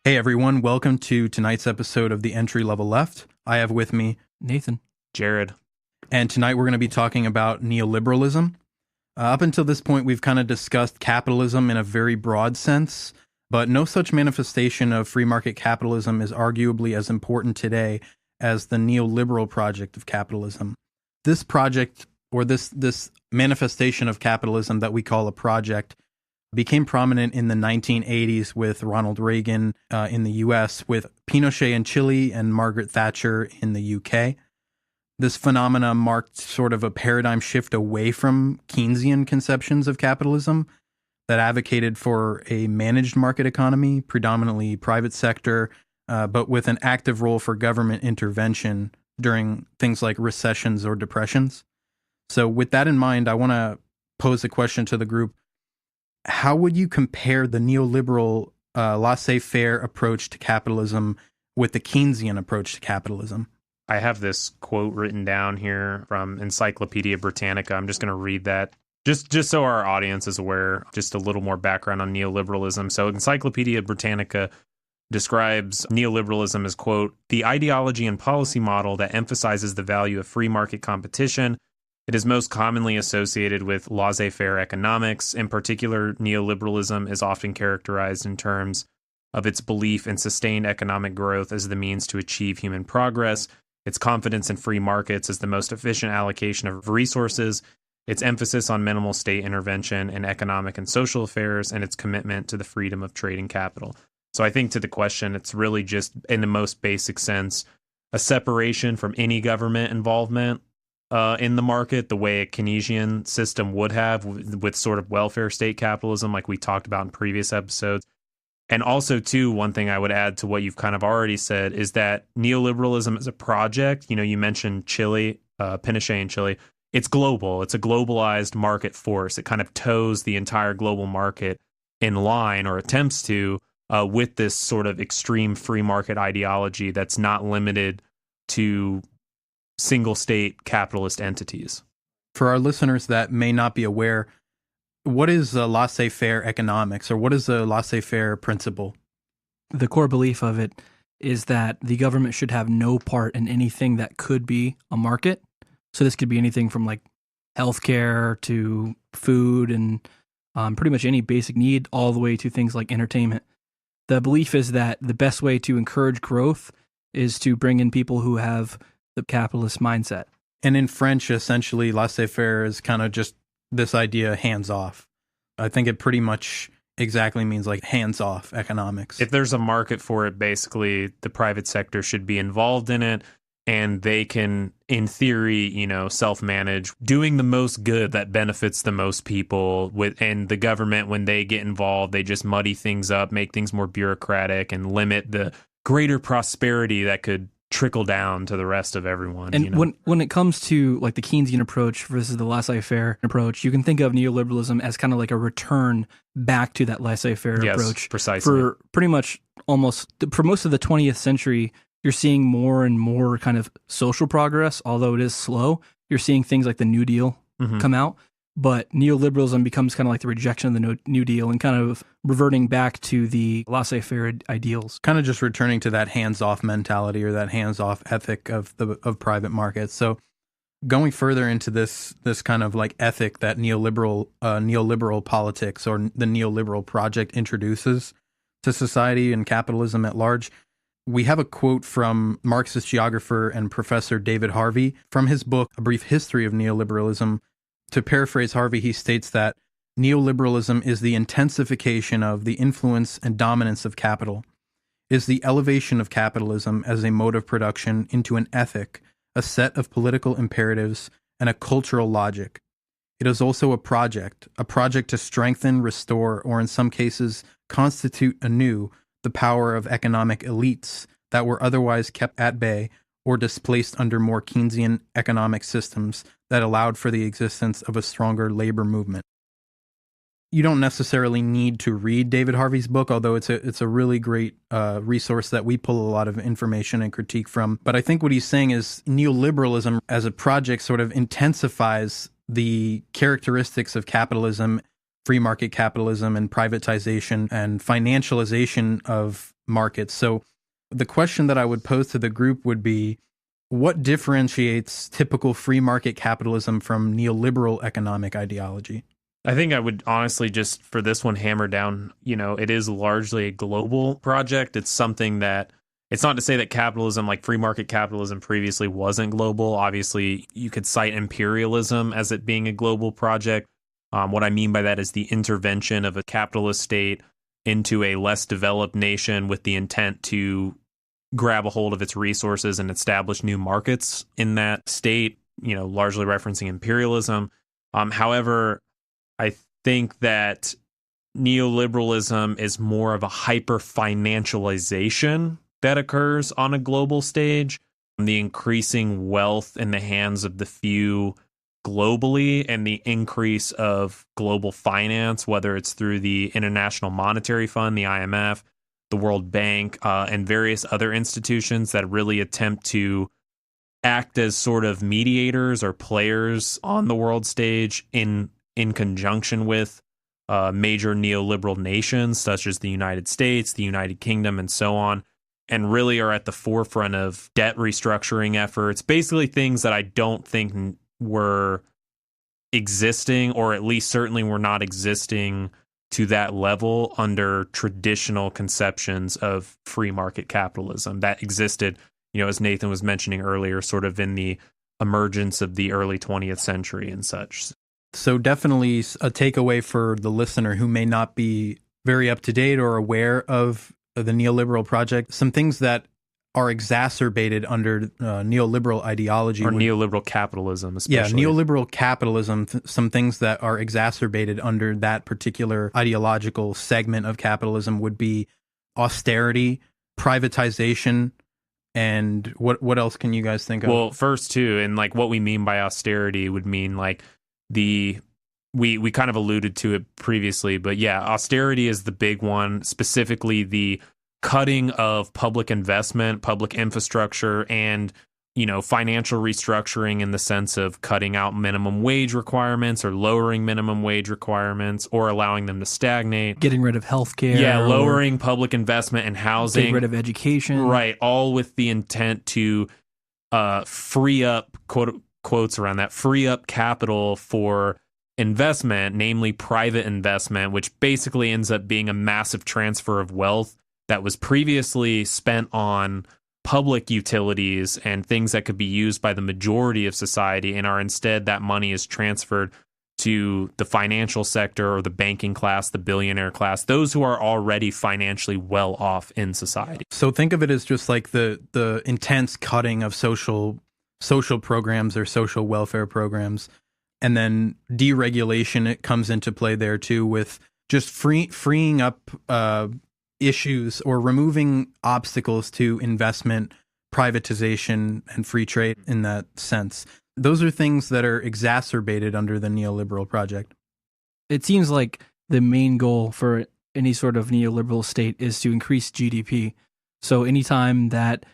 Hey everyone, welcome to tonight's episode of the Entry Level Left. I have with me Nathan. Jared. And tonight we're going to be talking about neoliberalism. Up until this point, we've kind of discussed capitalism in a very broad sense, but no such manifestation of free market capitalism is arguably as important today as the neoliberal project of capitalism. This project, or this manifestation of capitalism that we call a project, became prominent in the 1980s with Ronald Reagan in the US, with Pinochet in Chile, and Margaret Thatcher in the UK. This phenomena marked sort of a paradigm shift away from Keynesian conceptions of capitalism that advocated for a managed market economy, predominantly private sector, but with an active role for government intervention during things like recessions or depressions. So with that in mind, I want to pose a question to the group. How would you compare the neoliberal laissez faire approach to capitalism with the Keynesian approach to capitalism? I have this quote written down here from Encyclopedia Britannica. I'm just going to read that just so our audience is aware, just a little more background on neoliberalism. So Encyclopedia Britannica describes neoliberalism as, quote, the ideology and policy model that emphasizes the value of free market competition. It is most commonly associated with laissez-faire economics. In particular, neoliberalism is often characterized in terms of its belief in sustained economic growth as the means to achieve human progress, its confidence in free markets as the most efficient allocation of resources, its emphasis on minimal state intervention in economic and social affairs, and its commitment to the freedom of trading capital. So I think to the question, it's really just, in the most basic sense, a separation from any government involvement in the market, the way a Keynesian system would have with sort of welfare state capitalism, like we talked about in previous episodes. And also, too, one thing I would add to what you've kind of already said is that neoliberalism is a project. You know, you mentioned Chile, Pinochet in Chile. It's global. It's a globalized market force. It kind of tows the entire global market in line, or attempts to, with this sort of extreme free market ideology that's not limited to single state capitalist entities. For our listeners that may not be aware, what is laissez-faire economics, or what is the laissez-faire principle? The core belief of it is that the government should have no part in anything that could be a market. So this could be anything from like healthcare to food and pretty much any basic need, all the way to things like entertainment. The belief is that the best way to encourage growth is to bring in people who have the capitalist mindset. And in French, essentially, laissez-faire is kind of just this idea hands-off. I think it pretty much exactly means like hands-off economics. If there's a market for it, basically the private sector should be involved in it, and they can, in theory, self-manage, doing the most good that benefits the most people. And the government, when they get involved, they just muddy things up, make things more bureaucratic, and limit the greater prosperity that could trickle down to the rest of everyone. And when it comes to like the Keynesian approach versus the laissez-faire approach, you can think of neoliberalism as kind of like a return back to that laissez-faire approach. Precisely. For pretty much for most of the 20th century, you're seeing more and more kind of social progress, although it is slow. You're seeing things like the New Deal come out, but neoliberalism becomes kind of like the rejection of the New Deal and kind of reverting back to the laissez-faire ideals. Kind of just returning to that hands-off mentality, or that hands-off ethic of private markets. So going further into this kind of like ethic that neoliberal politics, or the neoliberal project, introduces to society and capitalism at large, we have a quote from Marxist geographer and professor David Harvey from his book, A Brief History of Neoliberalism. To paraphrase Harvey, he states that neoliberalism is the intensification of the influence and dominance of capital, is the elevation of capitalism as a mode of production into an ethic, a set of political imperatives, and a cultural logic. It is also a project to strengthen, restore, or in some cases constitute anew the power of economic elites that were otherwise kept at bay or displaced under more Keynesian economic systems that allowed for the existence of a stronger labor movement. You don't necessarily need to read David Harvey's book, although it's a really great resource that we pull a lot of information and critique from. But I think what he's saying is neoliberalism as a project sort of intensifies the characteristics of capitalism, free market capitalism, and privatization and financialization of markets. So the question that I would pose to the group would be, what differentiates typical free market capitalism from neoliberal economic ideology? I think I would honestly just for this one hammer down, it is largely a global project. It's something that it's not to say that capitalism, like free market capitalism previously wasn't global. Obviously, you could cite imperialism as it being a global project. What I mean by that is the intervention of a capitalist state into a less developed nation with the intent to grab a hold of its resources and establish new markets in that state, largely referencing imperialism. However, I think that neoliberalism is more of a hyper-financialization that occurs on a global stage. The increasing wealth in the hands of the few globally and the increase of global finance, whether it's through the International Monetary Fund, the IMF, the World Bank, and various other institutions that really attempt to act as sort of mediators or players on the world stage in conjunction with major neoliberal nations such as the United States, the United Kingdom, and so on, and really are at the forefront of debt restructuring efforts, basically things that I don't think were existing, or at least certainly were not existing to that level under traditional conceptions of free market capitalism that existed, as Nathan was mentioning earlier, sort of in the emergence of the early 20th century and such. So definitely a takeaway for the listener who may not be very up to date or aware of the neoliberal project, some things that are exacerbated under neoliberal ideology. Or neoliberal capitalism, especially. Yeah, neoliberal capitalism, some things that are exacerbated under that particular ideological segment of capitalism would be austerity, privatization, and what else can you guys think of? Well, first too, and like what we mean by austerity would mean like we kind of alluded to it previously, but yeah, austerity is the big one, specifically the cutting of public investment, public infrastructure, and financial restructuring in the sense of cutting out minimum wage requirements or lowering minimum wage requirements or allowing them to stagnate. Getting rid of healthcare. Yeah, lowering public investment in housing. Getting rid of education. Right, all with the intent to free up, quotes around that, free up capital for investment, namely private investment, which basically ends up being a massive transfer of wealth that was previously spent on public utilities and things that could be used by the majority of society, and are instead that money is transferred to the financial sector or the banking class, the billionaire class, those who are already financially well off in society. So think of it as just like the intense cutting of social programs or social welfare programs, and then deregulation, it comes into play there too, with just freeing up issues or removing obstacles to investment, privatization, and free trade in that sense. Those are things that are exacerbated under the neoliberal project. It seems like the main goal for any sort of neoliberal state is to increase GDP. So anytime that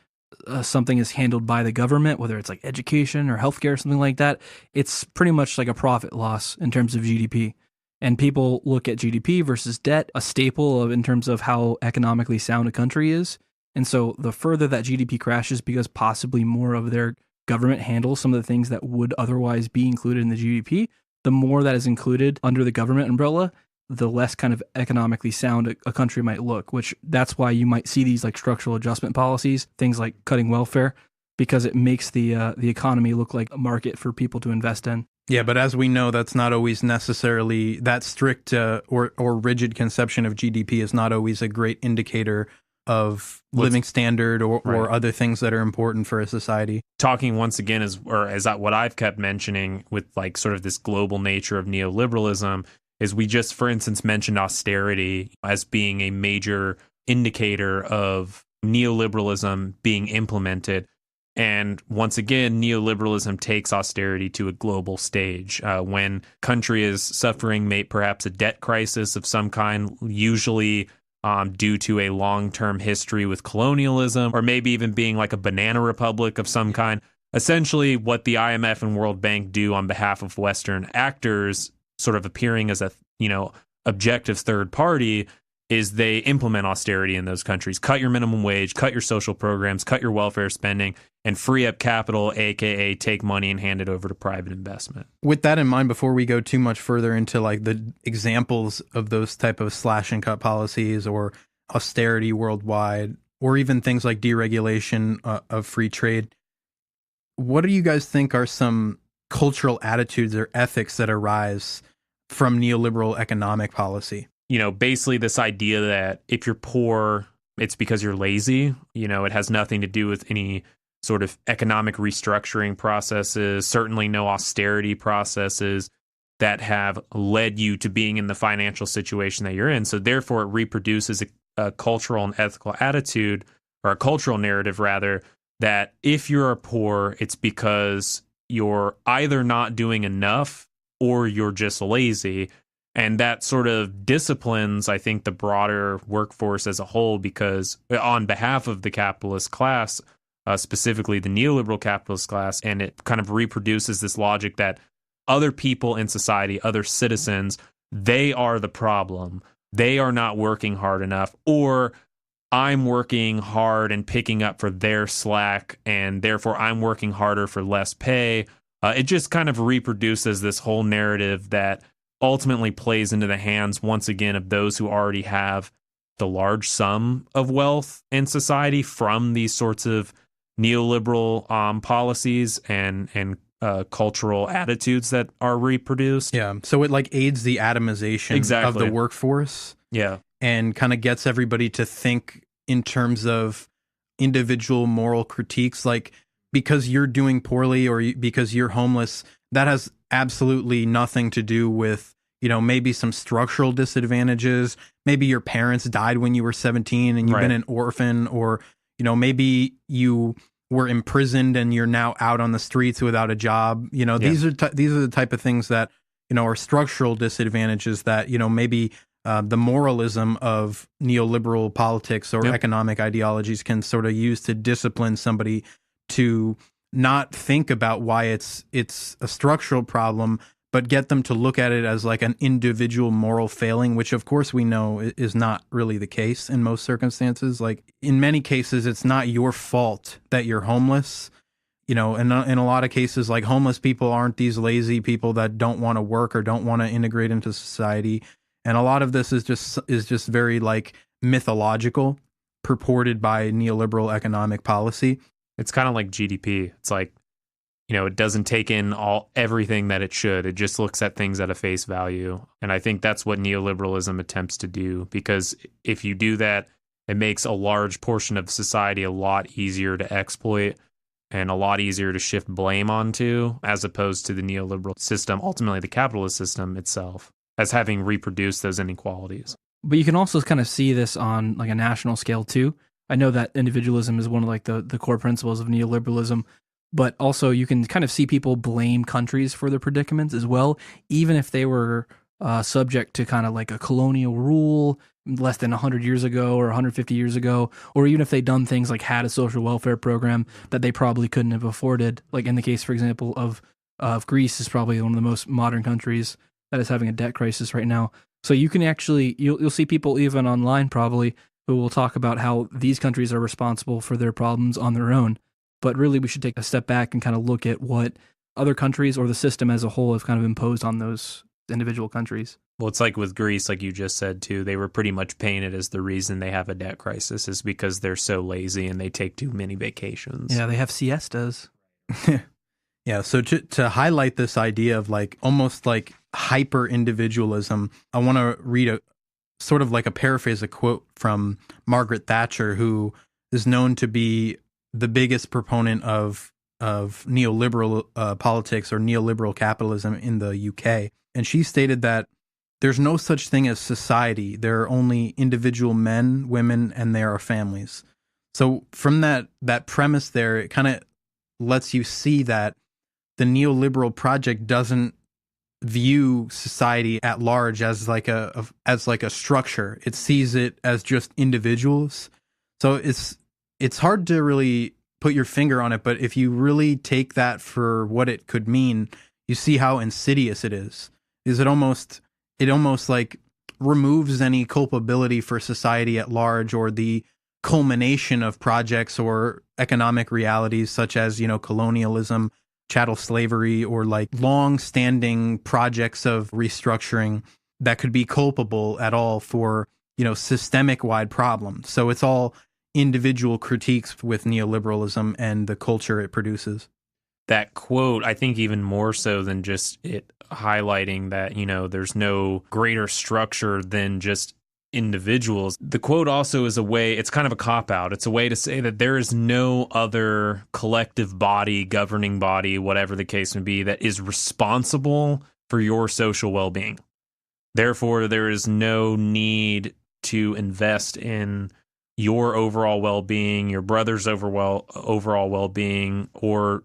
something is handled by the government, whether it's like education or healthcare or something like that, it's pretty much like a profit loss in terms of GDP. And people look at GDP versus debt, a staple of in terms of how economically sound a country is. And so the further that GDP crashes because possibly more of their government handles some of the things that would otherwise be included in the GDP, the more that is included under the government umbrella, the less kind of economically sound a country might look, which that's why you might see these like structural adjustment policies, things like cutting welfare, because it makes the economy look like a market for people to invest in. Yeah, but as we know, that's not always necessarily that strict or rigid conception of GDP is not always a great indicator of living standard or other things that are important for a society. Talking once again as what I've kept mentioning with like sort of this global nature of neoliberalism is we just, for instance, mentioned austerity as being a major indicator of neoliberalism being implemented. And once again, neoliberalism takes austerity to a global stage. When country is suffering perhaps a debt crisis of some kind, usually due to a long-term history with colonialism, or maybe even being like a banana republic of some kind. Essentially, what the IMF and World Bank do on behalf of Western actors, sort of appearing as a objective third party, is they implement austerity in those countries. Cut your minimum wage, cut your social programs, cut your welfare spending, and free up capital, aka take money and hand it over to private investment. With that in mind, before we go too much further into like the examples of those type of slash and cut policies or austerity worldwide, or even things like deregulation of free trade, what do you guys think are some cultural attitudes or ethics that arise from neoliberal economic policy? Basically this idea that if you're poor, it's because you're lazy. It has nothing to do with any sort of economic restructuring processes, certainly no austerity processes that have led you to being in the financial situation that you're in. So therefore, it reproduces a cultural and ethical attitude, or a cultural narrative rather, that if you're poor, it's because you're either not doing enough or you're just lazy. And that sort of disciplines, I think, the broader workforce as a whole, because on behalf of the capitalist class, specifically the neoliberal capitalist class, and it kind of reproduces this logic that other people in society, other citizens, they are the problem. They are not working hard enough, or I'm working hard and picking up for their slack, and therefore I'm working harder for less pay. It just kind of reproduces this whole narrative that ultimately plays into the hands, once again, of those who already have the large sum of wealth in society from these sorts of neoliberal policies and cultural attitudes that are reproduced. Yeah, so it like aids the atomization of the workforce. Yeah. And kind of gets everybody to think in terms of individual moral critiques, like because you're doing poorly or because you're homeless, that has absolutely nothing to do with, maybe some structural disadvantages. Maybe your parents died when you were 17 and you've been an orphan, or, maybe you were imprisoned and you're now out on the streets without a job. These are the type of things that, are structural disadvantages that, maybe the moralism of neoliberal politics or economic ideologies can sort of use to discipline somebody to not think about why it's a structural problem, but get them to look at it as like an individual moral failing, which of course we know is not really the case in most circumstances. Like in many cases, it's not your fault that you're homeless. And in a lot of cases, like homeless people aren't these lazy people that don't want to work or don't want to integrate into society. And a lot of this is just very like mythological, purported by neoliberal economic policy. It's kind of like GDP. It's like, it doesn't take in everything that it should. It just looks at things at a face value. And I think that's what neoliberalism attempts to do, because if you do that, it makes a large portion of society a lot easier to exploit and a lot easier to shift blame onto, as opposed to the neoliberal system, ultimately the capitalist system itself, as having reproduced those inequalities. But you can also kind of see this on like a national scale too. I know that individualism is one of like the core principles of neoliberalism, but also you can kind of see people blame countries for their predicaments as well, even if they were subject to kind of like a colonial rule less than 100 years ago or 150 years ago, or even if they'd done things like had a social welfare program that they probably couldn't have afforded. Like in the case, for example, of Greece is probably one of the most modern countries that is having a debt crisis right now. So you can actually, you'll see people even online probably who will talk about how these countries are responsible for their problems on their own. But really, we should take a step back and kind of look at what other countries or the system as a whole have kind of imposed on those individual countries. Well, it's like with Greece, like you just said, too, they were pretty much painted as the reason they have a debt crisis is because they're so lazy and they take too many vacations. Yeah, they have siestas. Yeah, so to highlight this idea of like almost like hyper individualism, I want to read a sort of like a paraphrase, a quote from Margaret Thatcher, who is known to be the biggest proponent of neoliberal politics or neoliberal capitalism in the UK. And she stated that there's no such thing as society. There are only individual men, women, and there are families. So from that premise there, it kind of lets you see that the neoliberal project doesn't view society at large as like a structure. It sees it as just individuals. So it's hard to really put your finger on it, but if you really take that for what it could mean, you see how insidious it is. It almost like removes any culpability for society at large or the culmination of projects or economic realities such as, colonialism, chattel slavery, or like long-standing projects of restructuring that could be culpable at all for, systemic-wide problems. So it's all individual critiques with neoliberalism and the culture it produces. That quote, I think even more so than just it highlighting that, there's no greater structure than just individuals. The quote also is a way, it's kind of a cop-out. It's a way to say that there is no other collective body, governing body, whatever the case may be, that is responsible for your social well-being. Therefore, there is no need to invest in your overall well-being, your brother's overall well-being, or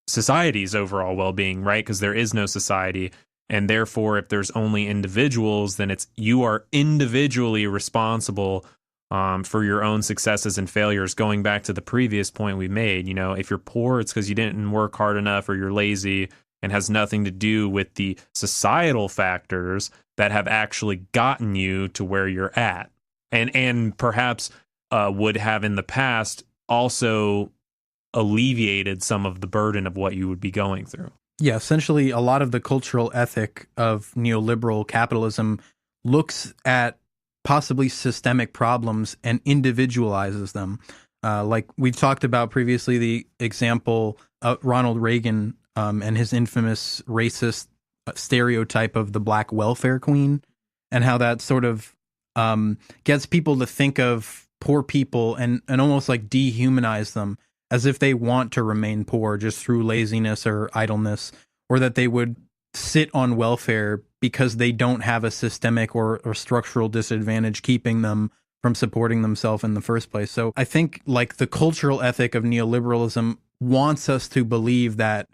society's overall well-being, right? Because there is no society. And therefore, if there's only individuals, then you are individually responsible for your own successes and failures. Going back to the previous point we made, if you're poor, it's because you didn't work hard enough or you're lazy, and has nothing to do with the societal factors that have actually gotten you to where you're at. And perhaps would have in the past also alleviated some of the burden of what you would be going through. Yeah, essentially a lot of the cultural ethic of neoliberal capitalism looks at possibly systemic problems and individualizes them. Like we've talked about previously, the example of Ronald Reagan and his infamous racist stereotype of the black welfare queen, and how that sort of gets people to think of poor people and almost like dehumanize them as if they want to remain poor just through laziness or idleness, or that they would sit on welfare because they don't have a systemic or structural disadvantage keeping them from supporting themselves in the first place. So I think like the cultural ethic of neoliberalism wants us to believe that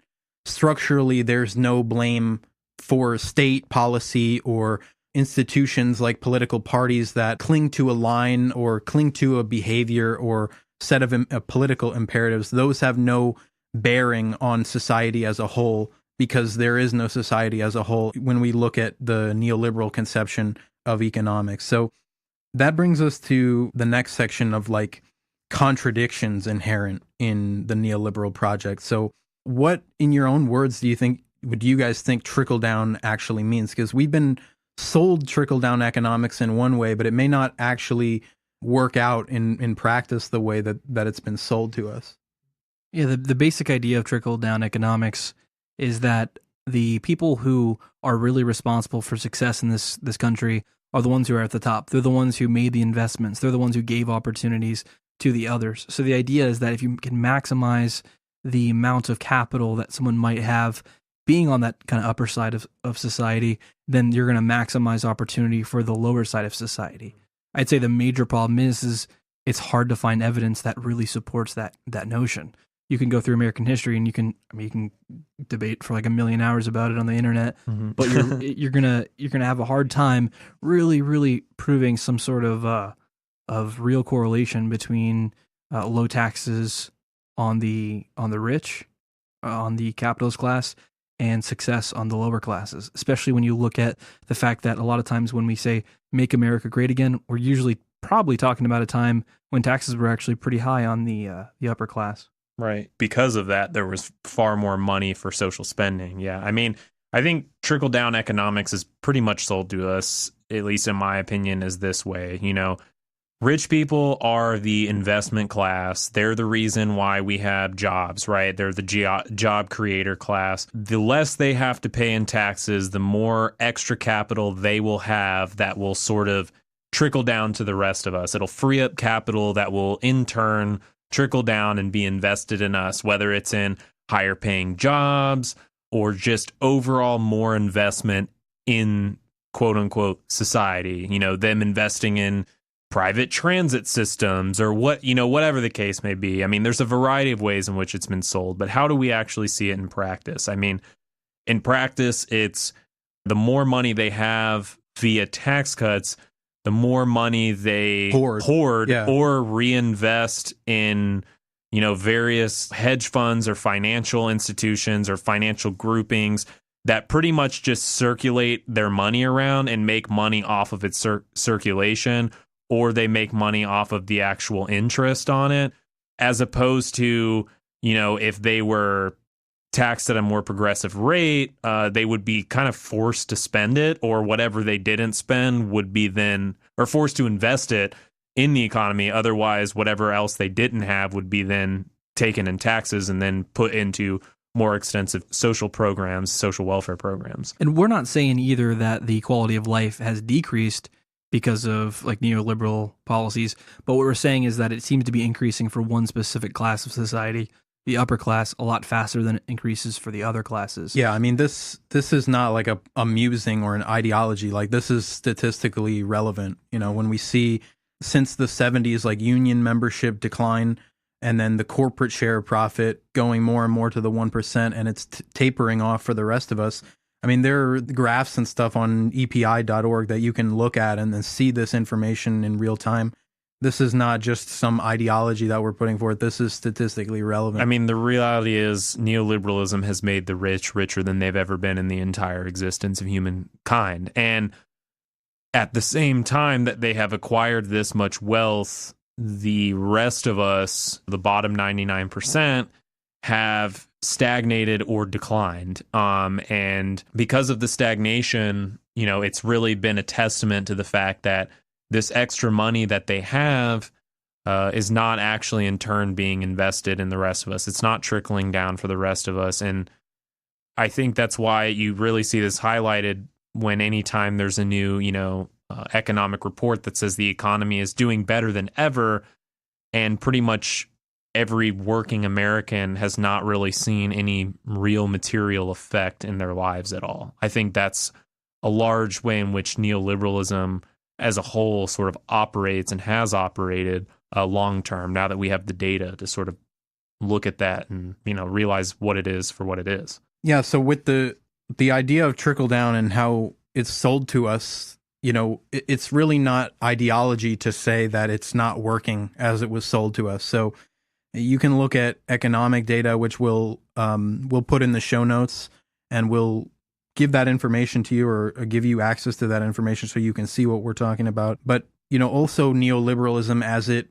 structurally there's no blame for state policy or institutions like political parties that cling to a line or cling to a behavior or set of political imperatives. Those have no bearing on society as a whole, because there is no society as a whole when we look at the neoliberal conception of economics. So that brings us to the next section of like contradictions inherent in the neoliberal project. So what, in your own words, do you guys think trickle down actually means? Because we've been sold trickle down economics in one way, but it may not actually work out in practice the way that it's been sold to us. Yeah, the basic idea of trickle down economics is that the people who are really responsible for success in this country are the ones who are at the top. They're the ones who made the investments. They're the ones who gave opportunities to the others. So the idea is that if you can maximize the amount of capital that someone might have being on that kind of upper side of society, then you're going to maximize opportunity for the lower side of society. I'd say the major problem is it's hard to find evidence that really supports that notion. You can go through American history and you can debate for like a million hours about it on the internet, but you're gonna have a hard time really proving some sort of real correlation between low taxes on the rich, on the capitalist class, and success on the lower classes, especially when you look at the fact that a lot of times when we say make America great again, we're usually probably talking about a time when taxes were actually pretty high on the upper class. Right. Because of that, there was far more money for social spending. Yeah. I mean, I think trickle down economics is pretty much sold to us, at least in my opinion, is this way. Rich people are the investment class. They're the reason why we have jobs, right? They're the job creator class. The less they have to pay in taxes, the more extra capital they will have that will sort of trickle down to the rest of us. It'll free up capital that will in turn trickle down and be invested in us, whether it's in higher paying jobs or just overall more investment in quote unquote society, them investing in private transit systems or whatever the case may be. I mean, there's a variety of ways in which it's been sold, but how do we actually see it in practice? I mean, in practice, it's the more money they have via tax cuts, the more money they hoard yeah, or reinvest in, various hedge funds or financial institutions or financial groupings that pretty much just circulate their money around and make money off of its circulation, or they make money off of the actual interest on it, as opposed to, if they were taxed at a more progressive rate, they would be kind of forced to spend it, or whatever they didn't spend would be then, or forced to invest it in the economy. Otherwise, whatever else they didn't have would be then taken in taxes and then put into more extensive social programs, social welfare programs. And we're not saying either that the quality of life has decreased because of like neoliberal policies, but what we're saying is that it seems to be increasing for one specific class of society, the upper class, a lot faster than it increases for the other classes. Yeah, I mean, this is not like a musing or an ideology. Like, this is statistically relevant. When we see since the 70s, like union membership decline, and then the corporate share of profit going more and more to the 1%, and it's tapering off for the rest of us. I mean, there are graphs and stuff on epi.org that you can look at and then see this information in real time. This is not just some ideology that we're putting forth. This is statistically relevant. I mean, the reality is neoliberalism has made the rich richer than they've ever been in the entire existence of humankind. And at the same time that they have acquired this much wealth, the rest of us, the bottom 99%, have stagnated or declined. And because of the stagnation, it's really been a testament to the fact that this extra money that they have is not actually in turn being invested in the rest of us. It's not trickling down for the rest of us. And I think that's why you really see this highlighted when anytime there's a new, economic report that says the economy is doing better than ever, and pretty much every working American has not really seen any real material effect in their lives at all. I think that's a large way in which neoliberalism as a whole sort of operates and has operated long term, now that we have the data to sort of look at that and, realize what it is for what it is. Yeah, so with the idea of trickle down and how it's sold to us, it's really not ideology to say that it's not working as it was sold to us. So you can look at economic data, which we'll put in the show notes, and we'll give that information to you or give you access to that information so you can see what we're talking about. But, also neoliberalism, as it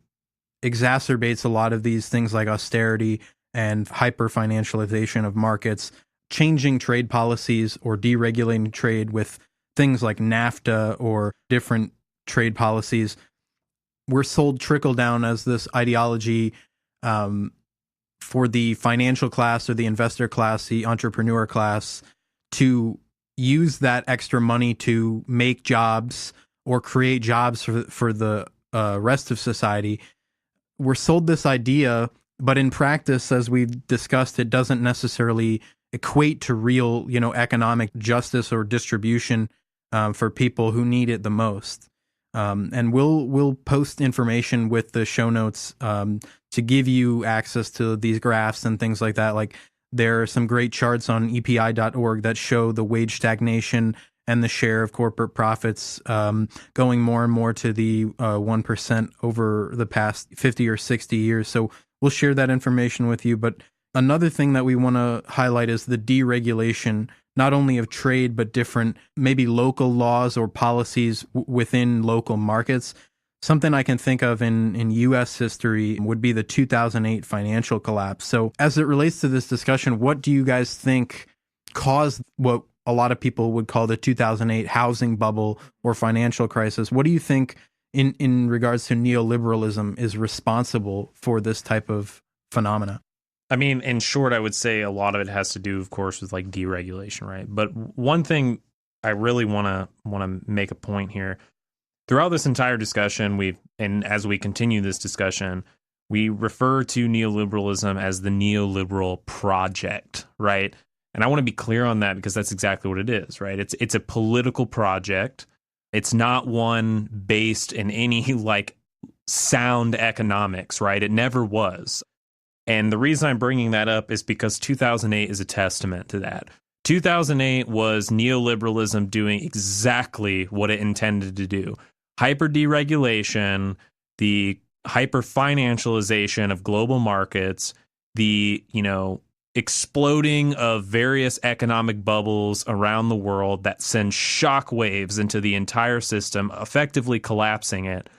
exacerbates a lot of these things like austerity and hyper-financialization of markets, changing trade policies or deregulating trade with things like NAFTA or different trade policies. We're sold trickle down as this ideology for the financial class or the investor class, the entrepreneur class, to use that extra money to make jobs or create jobs for the rest of society. We're sold this idea, but in practice, as we've discussed, it doesn't necessarily equate to real, economic justice or distribution for people who need it the most. And we'll post information with the show notes to give you access to these graphs and things like that. Like, there are some great charts on epi.org that show the wage stagnation and the share of corporate profits going more and more to the 1% over the past 50 or 60 years. So we'll share that information with you. But another thing that we want to highlight is the deregulation, not only of trade, but different maybe local laws or policies within local markets. Something I can think of in U.S. history would be the 2008 financial collapse. So as it relates to this discussion, what do you guys think caused what a lot of people would call the 2008 housing bubble or financial crisis? What do you think in regards to neoliberalism is responsible for this type of phenomena? I mean, in short, I would say a lot of it has to do, of course, with like deregulation, right? But one thing I really want to make a point here. Throughout this entire discussion, and as we continue this discussion, we refer to neoliberalism as the neoliberal project, right? And I want to be clear on that because that's exactly what it is, right? It's a political project. It's not one based in any like sound economics, right? It never was. And the reason I'm bringing that up is because 2008 is a testament to that. 2008 was neoliberalism doing exactly what it intended to do. Hyper deregulation, the hyper financialization of global markets, the, exploding of various economic bubbles around the world that send shock waves into the entire system, effectively collapsing it.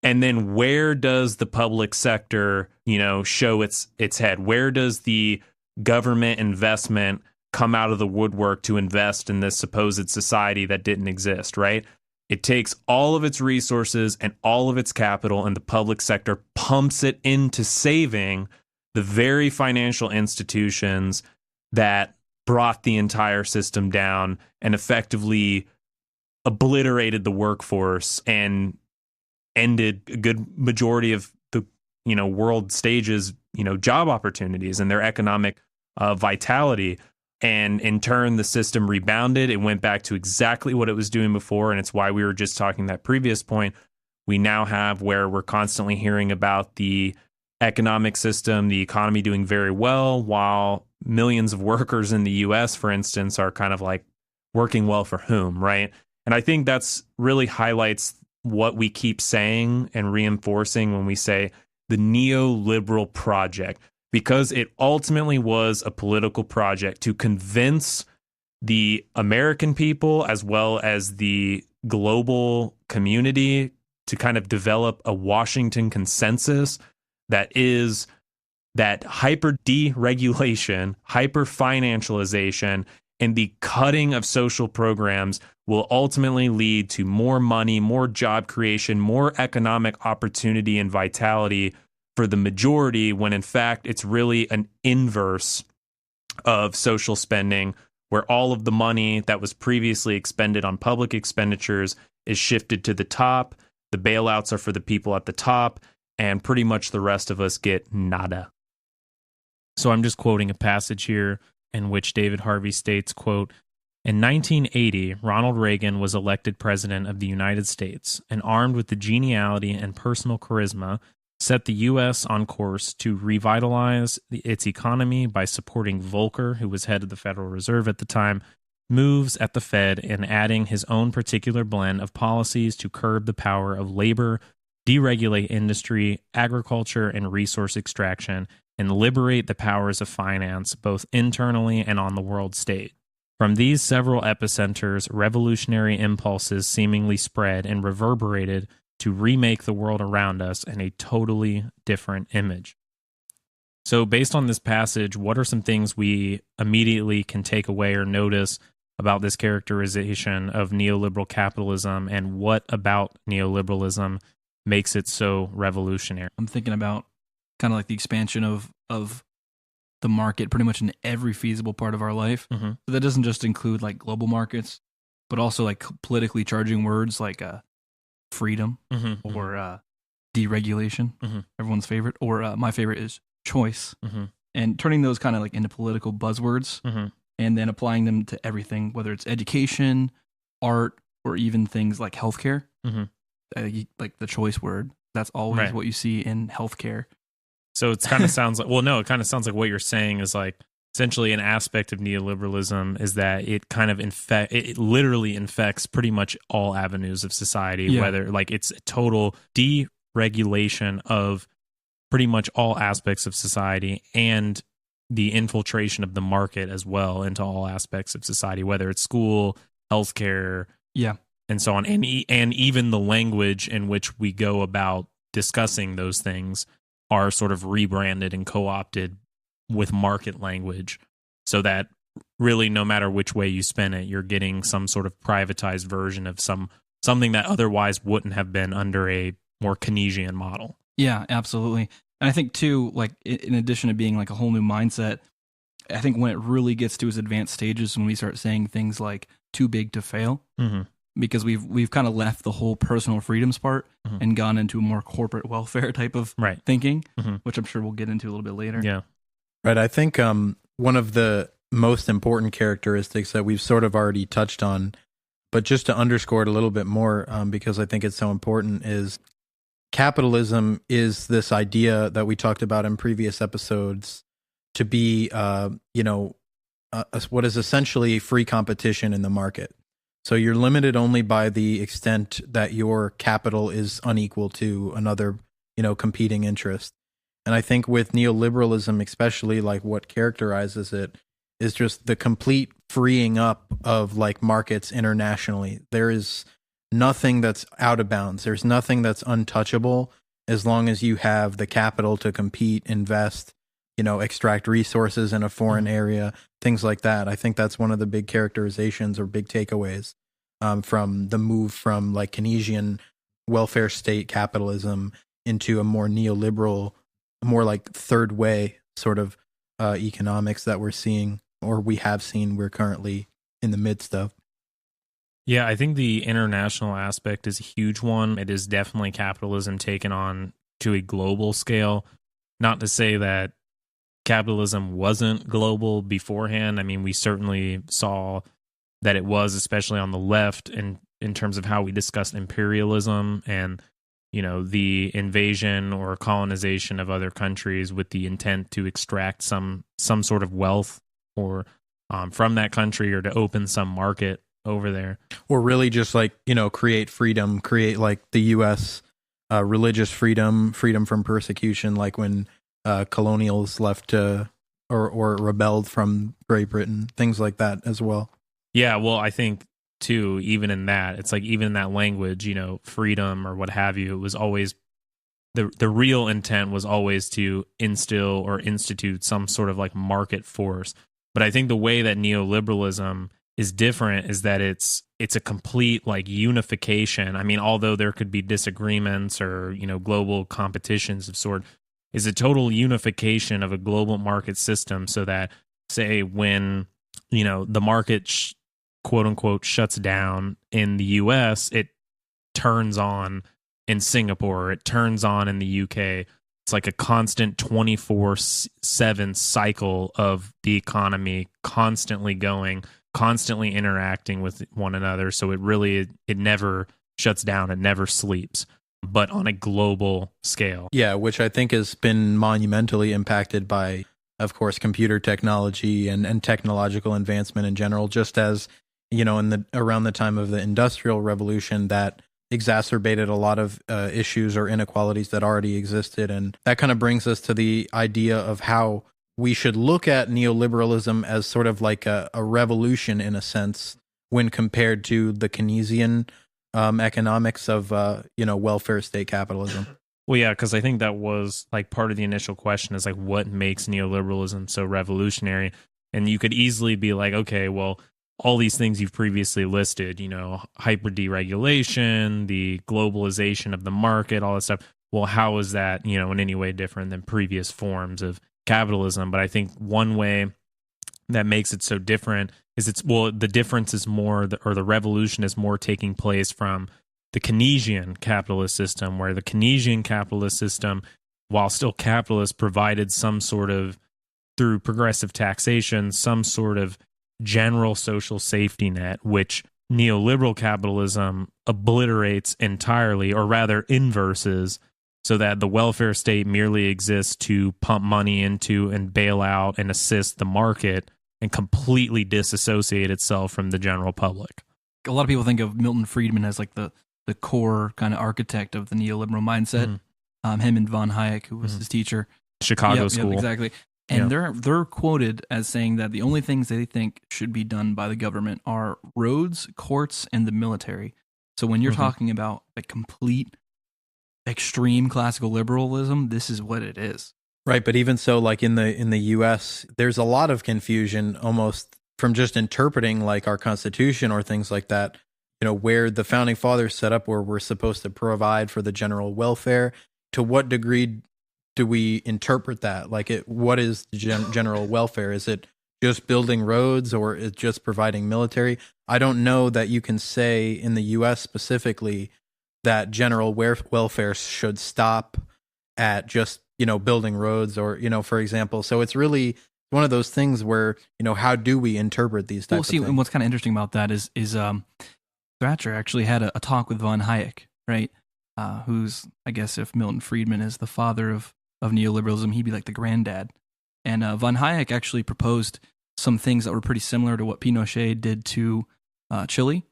And then where does the public sector, show its head? Where does the government investment come out of the woodwork to invest in this supposed society that didn't exist, right? It takes all of its resources and all of its capital, and the public sector pumps it into saving the very financial institutions that brought the entire system down and effectively obliterated the workforce and ended a good majority of the world stages job opportunities and their economic vitality. And in turn, the system rebounded. It went back to exactly what it was doing before. And it's why we were just talking that previous point. We now have where we're constantly hearing about the economic system, the economy doing very well, while millions of workers in the US, for instance, are kind of like working well for whom, right? And I think that's really highlights what we keep saying and reinforcing when we say the neoliberal project, because it ultimately was a political project to convince the American people as well as the global community to kind of develop a Washington consensus that is that hyper deregulation, hyper financialization, and the cutting of social programs will ultimately lead to more money, more job creation, more economic opportunity and vitality for the majority, when in fact it's really an inverse of social spending, where all of the money that was previously expended on public expenditures is shifted to the top. The bailouts are for the people at the top, and pretty much the rest of us get nada. So I'm just quoting a passage here in which David Harvey states, quote, "In 1980, Ronald Reagan was elected president of the United States, and armed with the geniality and personal charisma, set the U.S. on course to revitalize its economy by supporting Volcker, who was head of the Federal Reserve at the time, moves at the Fed, and adding his own particular blend of policies to curb the power of labor, deregulate industry, agriculture, and resource extraction, and liberate the powers of finance, both internally and on the world stage. From these several epicenters, revolutionary impulses seemingly spread and reverberated to remake the world around us in a totally different image." So based on this passage, what are some things we immediately can take away or notice about this characterization of neoliberal capitalism, and what about neoliberalism makes it so revolutionary? I'm thinking about kind of like the expansion of the market pretty much in every feasible part of our life. Mm-hmm. So that doesn't just include like global markets, but also like politically charging words like freedom, mm-hmm. or deregulation, mm-hmm. everyone's favorite, or my favorite is choice, mm-hmm. and turning those kind of like into political buzzwords, mm-hmm. and then applying them to everything, whether it's education, art, or even things like healthcare. Mm-hmm. Like the choice word, that's always Right. what you see in healthcare. So it kind of sounds like, well, no, it kind of sounds like what you're saying is like essentially an aspect of neoliberalism is that it kind of it literally infects pretty much all avenues of society, Yeah. whether like it's a total deregulation of pretty much all aspects of society and the infiltration of the market as well into all aspects of society, whether it's school, healthcare, Yeah. and so on, and even the language in which we go about discussing those things are sort of rebranded and co-opted with market language, so that really no matter which way you spin it, you're getting some sort of privatized version of something that otherwise wouldn't have been under a more Keynesian model. Yeah, absolutely. And I think too, like in addition to being like a whole new mindset, I think when it really gets to its advanced stages, when we start saying things like "too big to fail," Mm-hmm. because we've kind of left the whole personal freedoms part Mhm. and gone into a more corporate welfare type of Right. thinking, Mhm. which I'm sure we'll get into a little bit later. Yeah. Right. I think one of the most important characteristics that we've sort of already touched on, but just to underscore it a little bit more, because I think it's so important, is capitalism is this idea that we talked about in previous episodes to be, what is essentially free competition in the market. So you're limited only by the extent that your capital is unequal to another, competing interest. And I think with neoliberalism, especially, like what characterizes it is just the complete freeing up of like markets internationally. There is nothing that's out of bounds. There's nothing that's untouchable as long as you have the capital to compete, invest, extract resources in a foreign area, things like that. I think that's one of the big characterizations or big takeaways from the move from like Keynesian welfare state capitalism into a more neoliberal, more like third way sort of economics that we're seeing, or we have seen, we're currently in the midst of. Yeah, I think the international aspect is a huge one. It is definitely capitalism taken on to a global scale. Not to say that capitalism wasn't global beforehand. I mean, we certainly saw that it was, especially on the left, in terms of how we discussed imperialism and, the invasion or colonization of other countries with the intent to extract some sort of wealth or from that country, or to open some market over there, or really just like create freedom, create like the U.S. Religious freedom from persecution, like when colonials left or rebelled from Great Britain, things like that as well. Yeah, well, I think too, even in that, it's like even in that language, freedom or what have you, it was always the real intent was always to instill or institute some sort of like market force. But I think the way that neoliberalism is different is that it's a complete like unification. I mean, although there could be disagreements or, global competitions of sort, is a total unification of a global market system, so that, say, when, the market quote unquote shuts down in the US, it turns on in Singapore, it turns on in the UK. It's like a constant 24/7 cycle of the economy constantly going, constantly interacting with one another. So it never shuts down, it never sleeps, but on a global scale. Yeah, which I think has been monumentally impacted by, of course, computer technology and technological advancement in general, just as, around the time of the Industrial Revolution, that exacerbated a lot of issues or inequalities that already existed. And that kind of brings us to the idea of how we should look at neoliberalism as sort of like a revolution in a sense when compared to the Keynesian economics of, welfare state capitalism. Well, yeah, because I think that was like part of the initial question is like, what makes neoliberalism so revolutionary? And you could easily be like, okay, well, all these things you've previously listed, hyper deregulation, the globalization of the market, all that stuff. Well, how is that, in any way different than previous forms of capitalism? But I think one way that makes it so different is the difference is more, or the revolution is more taking place from the Keynesian capitalist system, where the Keynesian capitalist system, while still capitalist, provided some sort of, through progressive taxation, some sort of general social safety net, which neoliberal capitalism obliterates entirely, or rather inverses, so that the welfare state merely exists to pump money into and bail out and assist the market and completely disassociate itself from the general public. A lot of people think of Milton Friedman as like the core kind of architect of the neoliberal mindset. Him and von Hayek, who was his teacher. Chicago school. Yep, exactly. And they're quoted as saying that the only things they think should be done by the government are roads, courts, and the military. So when you're talking about a complete extreme classical liberalism, this is what it is. Right, but even so, like in the US, there's a lot of confusion almost from just interpreting like our Constitution or things like that, where the founding fathers set up where we're supposed to provide for the general welfare. To what degree do we interpret that? Like, what is the general welfare? Is it just building roads, or is it just providing military? I don't know that you can say in the U.S. specifically that general welfare should stop at just, building roads or, for example. So it's really one of those things where, how do we interpret these types of things? And what's kind of interesting about that is Thrasher actually had a talk with von Hayek, right? Who's, I guess, if Milton Friedman is the father of neoliberalism, he'd be like the granddad. And von Hayek actually proposed some things that were pretty similar to what Pinochet did to Chile.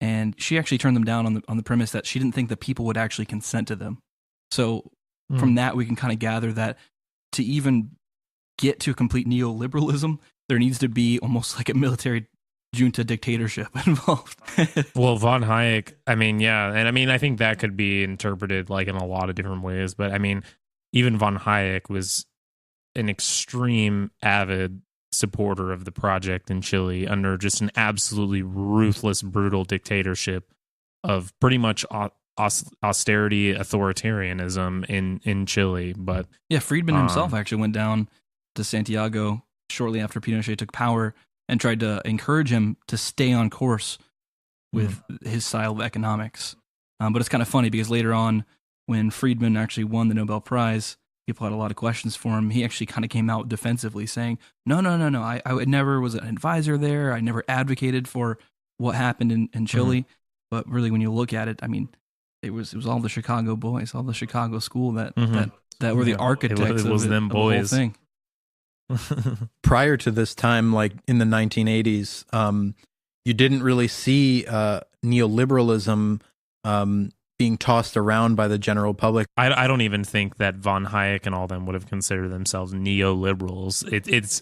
And she actually turned them down on the premise that she didn't think the people would actually consent to them. So from that, we can kind of gather that to even get to complete neoliberalism, there needs to be almost like a military junta dictatorship involved. Well, von Hayek, I mean, yeah. And I mean, I think that could be interpreted like in a lot of different ways. But I mean, even von Hayek was an extreme avid supporter of the project in Chile under just an absolutely ruthless, brutal dictatorship of pretty much austerity authoritarianism in Chile. But yeah, Friedman himself actually went down to Santiago shortly after Pinochet took power and tried to encourage him to stay on course with his style of economics. But it's kind of funny because later on, when Friedman actually won the Nobel Prize, people had a lot of questions for him. He actually kind of came out defensively saying, no, I never was an advisor there. I never advocated for what happened in Chile. But really, when you look at it, I mean, it was all the Chicago boys, all the Chicago school that were the architects it was of them of the whole boys. thing. Prior to this time, like in the 1980s, you didn't really see neoliberalism being tossed around by the general public. I don't even think that von Hayek and all them would have considered themselves neoliberals. It's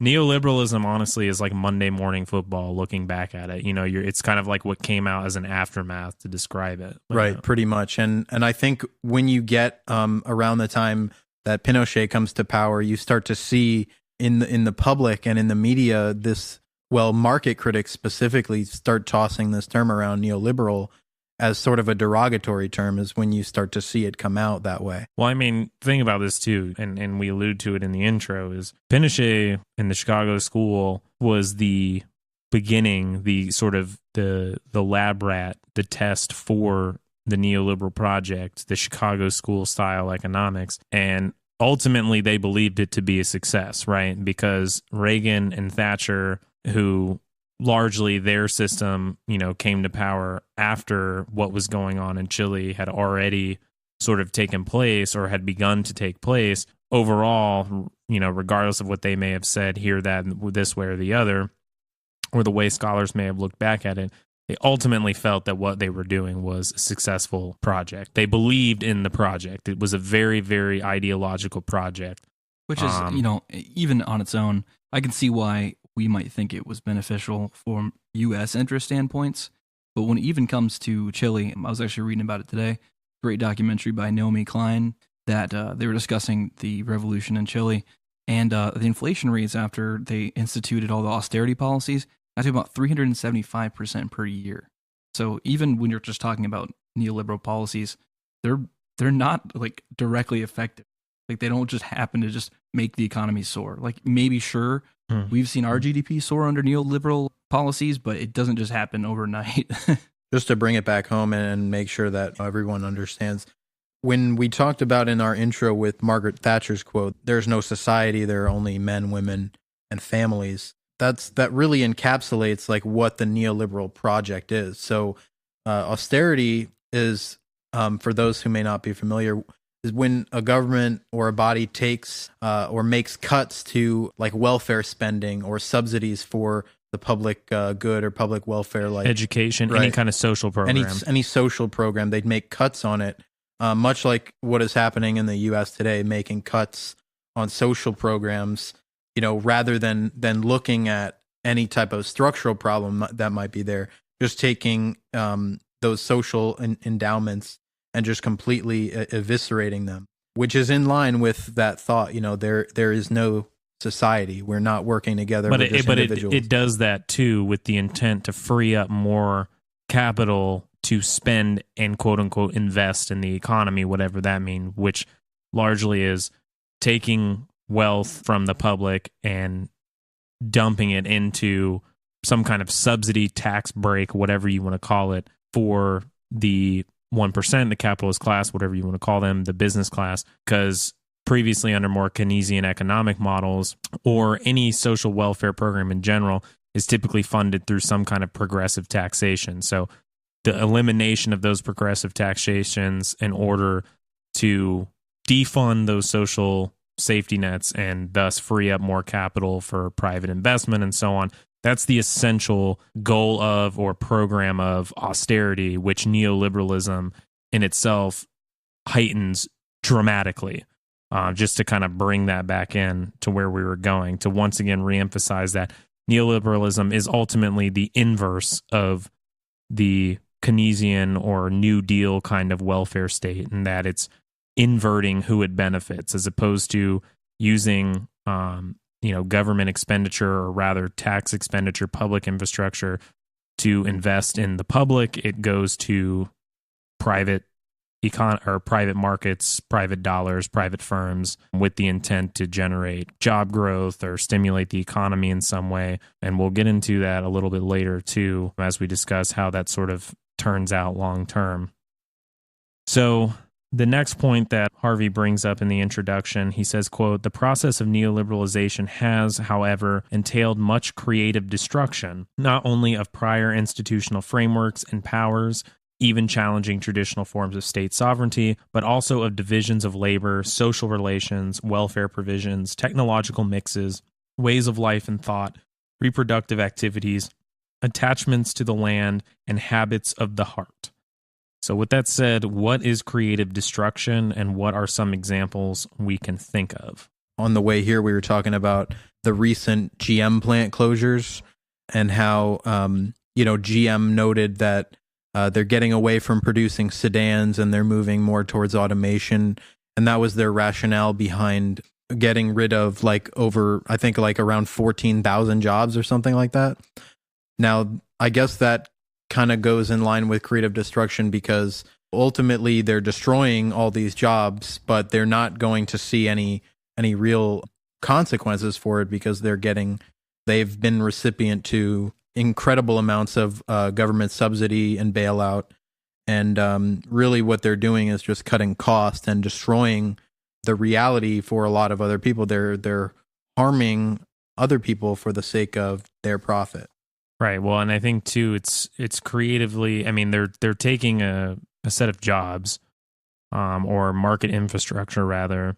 neoliberalism, honestly, is like Monday Morning Football. Looking back at it, it's kind of like what came out as an aftermath to describe it. Right, pretty much. And I think when you get around the time that Pinochet comes to power, you start to see in the public and in the media market critics specifically start tossing this term around, neoliberal, as sort of a derogatory term, is when you start to see it come out that way. Well, I mean, think about this too, and we allude to it in the intro, is Pinochet in the Chicago school was the beginning, the sort of the lab rat, the test for the neoliberal project, the Chicago school style economics. And ultimately they believed it to be a success, right? Because Reagan and Thatcher, who largely their system, came to power after what was going on in Chile had already sort of taken place or had begun to take place. Overall, regardless of what they may have said here, that, this way or the other, or the way scholars may have looked back at it, they ultimately felt that what they were doing was a successful project. They believed in the project. It was a very, very ideological project. Which is, even on its own, I can see why we might think it was beneficial from U.S. interest standpoints. But when it even comes to Chile, I was actually reading about it today, great documentary by Naomi Klein, that they were discussing the revolution in Chile and the inflation rates after they instituted all the austerity policies. That's about 375% per year. So even when you're just talking about neoliberal policies, they're not like directly effective. Like they don't just happen to just make the economy soar. Like maybe sure, we've seen our GDP soar under neoliberal policies, but it doesn't just happen overnight. Just to bring it back home and make sure that everyone understands. When we talked about in our intro with Margaret Thatcher's quote, "There's no society, there are only men, women, and families." That really encapsulates like what the neoliberal project is. So austerity is, for those who may not be familiar, is when a government or a body takes or makes cuts to like welfare spending or subsidies for the public good or public welfare, like education, right, any kind of social program. Any social program, they'd make cuts on it, much like what is happening in the U.S. today, making cuts on social programs, rather than looking at any type of structural problem that might be there, just taking those social endowments and just completely eviscerating them, which is in line with that thought. There is no society. We're not working together. But individuals. It does that too with the intent to free up more capital to spend and quote unquote invest in the economy, whatever that means, which largely is taking wealth from the public and dumping it into some kind of subsidy, tax break, whatever you want to call it, for the 1%, the capitalist class, whatever you want to call them, the business class, because previously under more Keynesian economic models or any social welfare program in general is typically funded through some kind of progressive taxation. So the elimination of those progressive taxations in order to defund those social safety nets and thus free up more capital for private investment and so on. That's the essential goal of or program of austerity, which neoliberalism in itself heightens dramatically. Just to kind of bring that back in to where we were going, to once again reemphasize that neoliberalism is ultimately the inverse of the Keynesian or New Deal kind of welfare state, and that it's inverting who it benefits, as opposed to using government expenditure, or rather tax expenditure, public infrastructure to invest in the public. It goes to private markets, private dollars, private firms, with the intent to generate job growth or stimulate the economy in some way. And we'll get into that a little bit later too, as we discuss how that sort of turns out long term. So the next point that Harvey brings up in the introduction, he says, quote, "The process of neoliberalization has, however, entailed much creative destruction, not only of prior institutional frameworks and powers, even challenging traditional forms of state sovereignty, but also of divisions of labor, social relations, welfare provisions, technological mixes, ways of life and thought, reproductive activities, attachments to the land, and habits of the heart." So with that said, what is creative destruction, and what are some examples we can think of? On the way here, we were talking about the recent GM plant closures and how, GM noted that they're getting away from producing sedans and they're moving more towards automation. And that was their rationale behind getting rid of around 14,000 jobs or something like that. Now, I guess that kind of goes in line with creative destruction, because ultimately they're destroying all these jobs, but they're not going to see any real consequences for it, because they've been recipient to incredible amounts of government subsidy and bailout. And really what they're doing is just cutting costs and destroying the reality for a lot of other people. They're harming other people for the sake of their profit. Right. Well, and I think too, it's creatively, I mean, they're taking a set of jobs, or market infrastructure rather,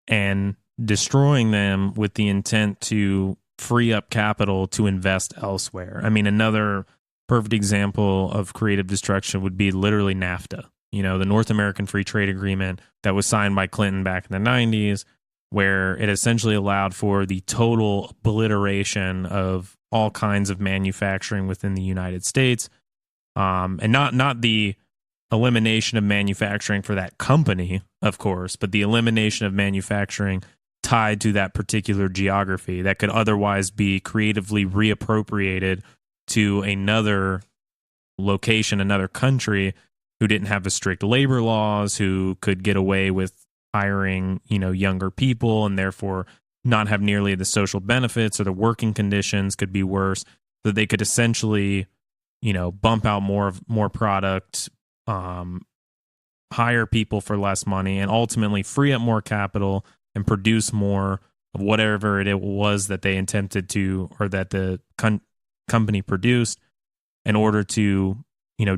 and destroying them with the intent to free up capital to invest elsewhere. I mean, another perfect example of creative destruction would be literally NAFTA, the North American Free Trade Agreement that was signed by Clinton back in the 90s, where it essentially allowed for the total obliteration of all kinds of manufacturing within the United States, and not the elimination of manufacturing for that company, of course, but the elimination of manufacturing tied to that particular geography that could otherwise be creatively reappropriated to another location, another country, who didn't have the strict labor laws, who could get away with hiring, younger people, and therefore not have nearly the social benefits, or the working conditions could be worse, that they could essentially, bump out more product, hire people for less money, and ultimately free up more capital and produce more of whatever it was that they intended to, or that the company produced, in order to,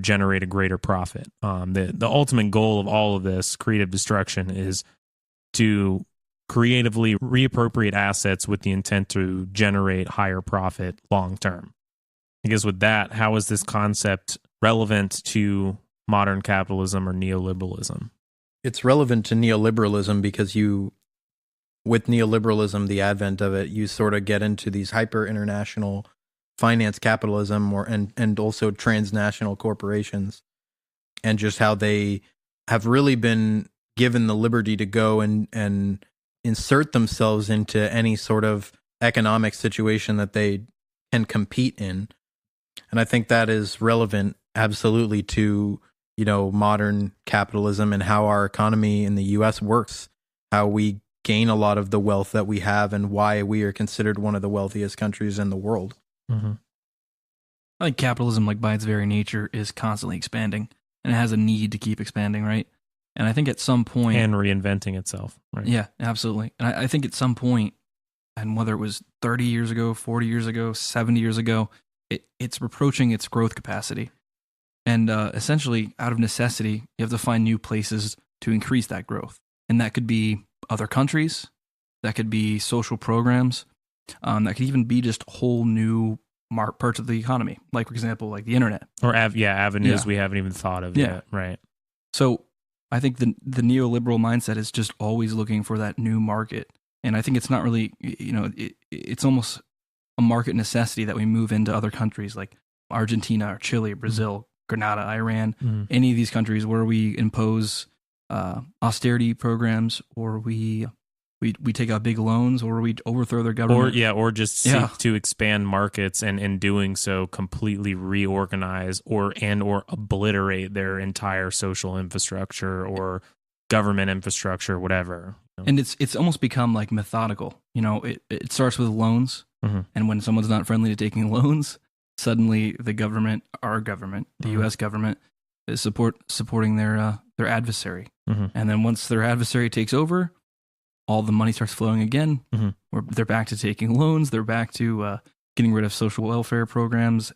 generate a greater profit. The ultimate goal of all of this creative destruction is to creatively reappropriate assets with the intent to generate higher profit long term. I guess with that, how is this concept relevant to modern capitalism or neoliberalism? It's relevant to neoliberalism because with neoliberalism, the advent of it, you sort of get into these hyper international finance capitalism and also transnational corporations, and just how they have really been given the liberty to go and insert themselves into any sort of economic situation that they can compete in. And I think that is relevant absolutely to, modern capitalism and how our economy in the US works, how we gain a lot of the wealth that we have, and why we are considered one of the wealthiest countries in the world. Mm-hmm. I think capitalism, by its very nature, is constantly expanding, and it has a need to keep expanding, right? And I think at some point... And reinventing itself, right? Yeah, absolutely. And I think at some point, and whether it was 30 years ago, 40 years ago, 70 years ago, it's approaching its growth capacity. And essentially, out of necessity, you have to find new places to increase that growth. And that could be other countries, that could be social programs, that could even be just whole new parts of the economy, for example, the internet. Or avenues we haven't even thought of yet, right? So I think the neoliberal mindset is just always looking for that new market. And I think it's not really, it's almost a market necessity that we move into other countries like Argentina or Chile, or Brazil, Grenada, Iran, any of these countries where we impose austerity programs, or we take out big loans, or we overthrow their government. Or just seek to expand markets, and in doing so completely reorganize or obliterate their entire social infrastructure or government infrastructure, whatever. And it's almost become like methodical. It starts with loans, and when someone's not friendly to taking loans, suddenly the government, our government, the U.S. government, is supporting their adversary. And then once their adversary takes over, all the money starts flowing again. They're back to taking loans. They're back to getting rid of social welfare programs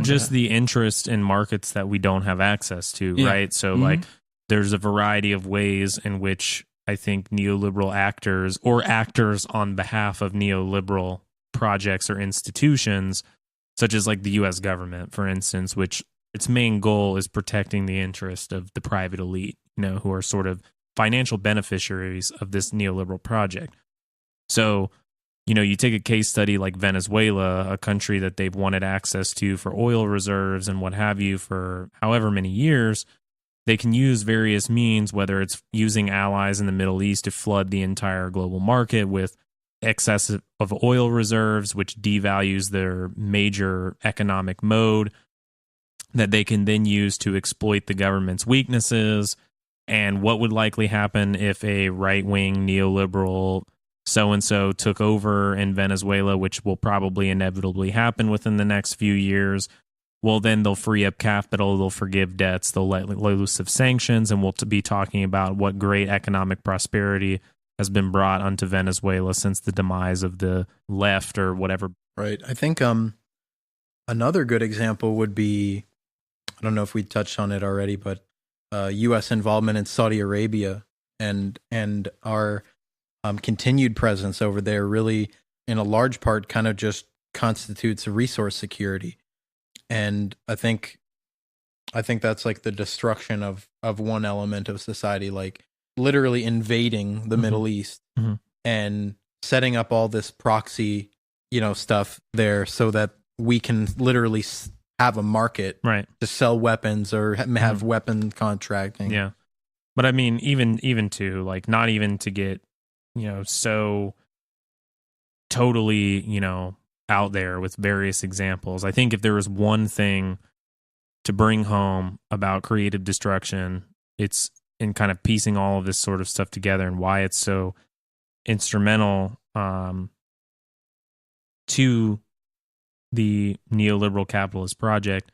just the interest in markets that we don't have access to, right? So like there's a variety of ways in which I think neoliberal actors or actors on behalf of neoliberal projects or institutions, such as like the U.S. government, for instance, which its main goal is protecting the interest of the private elite, who are sort of financial beneficiaries of this neoliberal project. So, you take a case study like Venezuela, a country that they've wanted access to for oil reserves and what have you for however many years. They can use various means, whether it's using allies in the Middle East to flood the entire global market with excess of oil reserves, which devalues their major economic mode, that they can then use to exploit the government's weaknesses. And what would likely happen if a right-wing neoliberal so-and-so took over in Venezuela, which will probably inevitably happen within the next few years? Well, then they'll free up capital, they'll forgive debts, they'll let loose of sanctions, and we'll be talking about what great economic prosperity has been brought onto Venezuela since the demise of the left or whatever. Right. I think another good example would be, I don't know if we touched on it already, but U.S. involvement in Saudi Arabia and our continued presence over there really, in a large part, kind of just constitutes a resource security. And I think that's like the destruction of one element of society, like literally invading the Middle East and setting up all this proxy, stuff there so that we can literally have a market to sell weapons or have weapon contracting. Yeah. But I mean, even to like, not even to get, so totally, out there with various examples. I think if there was one thing to bring home about creative destruction, it's in kind of piecing all of this sort of stuff together and why it's so instrumental to the neoliberal capitalist project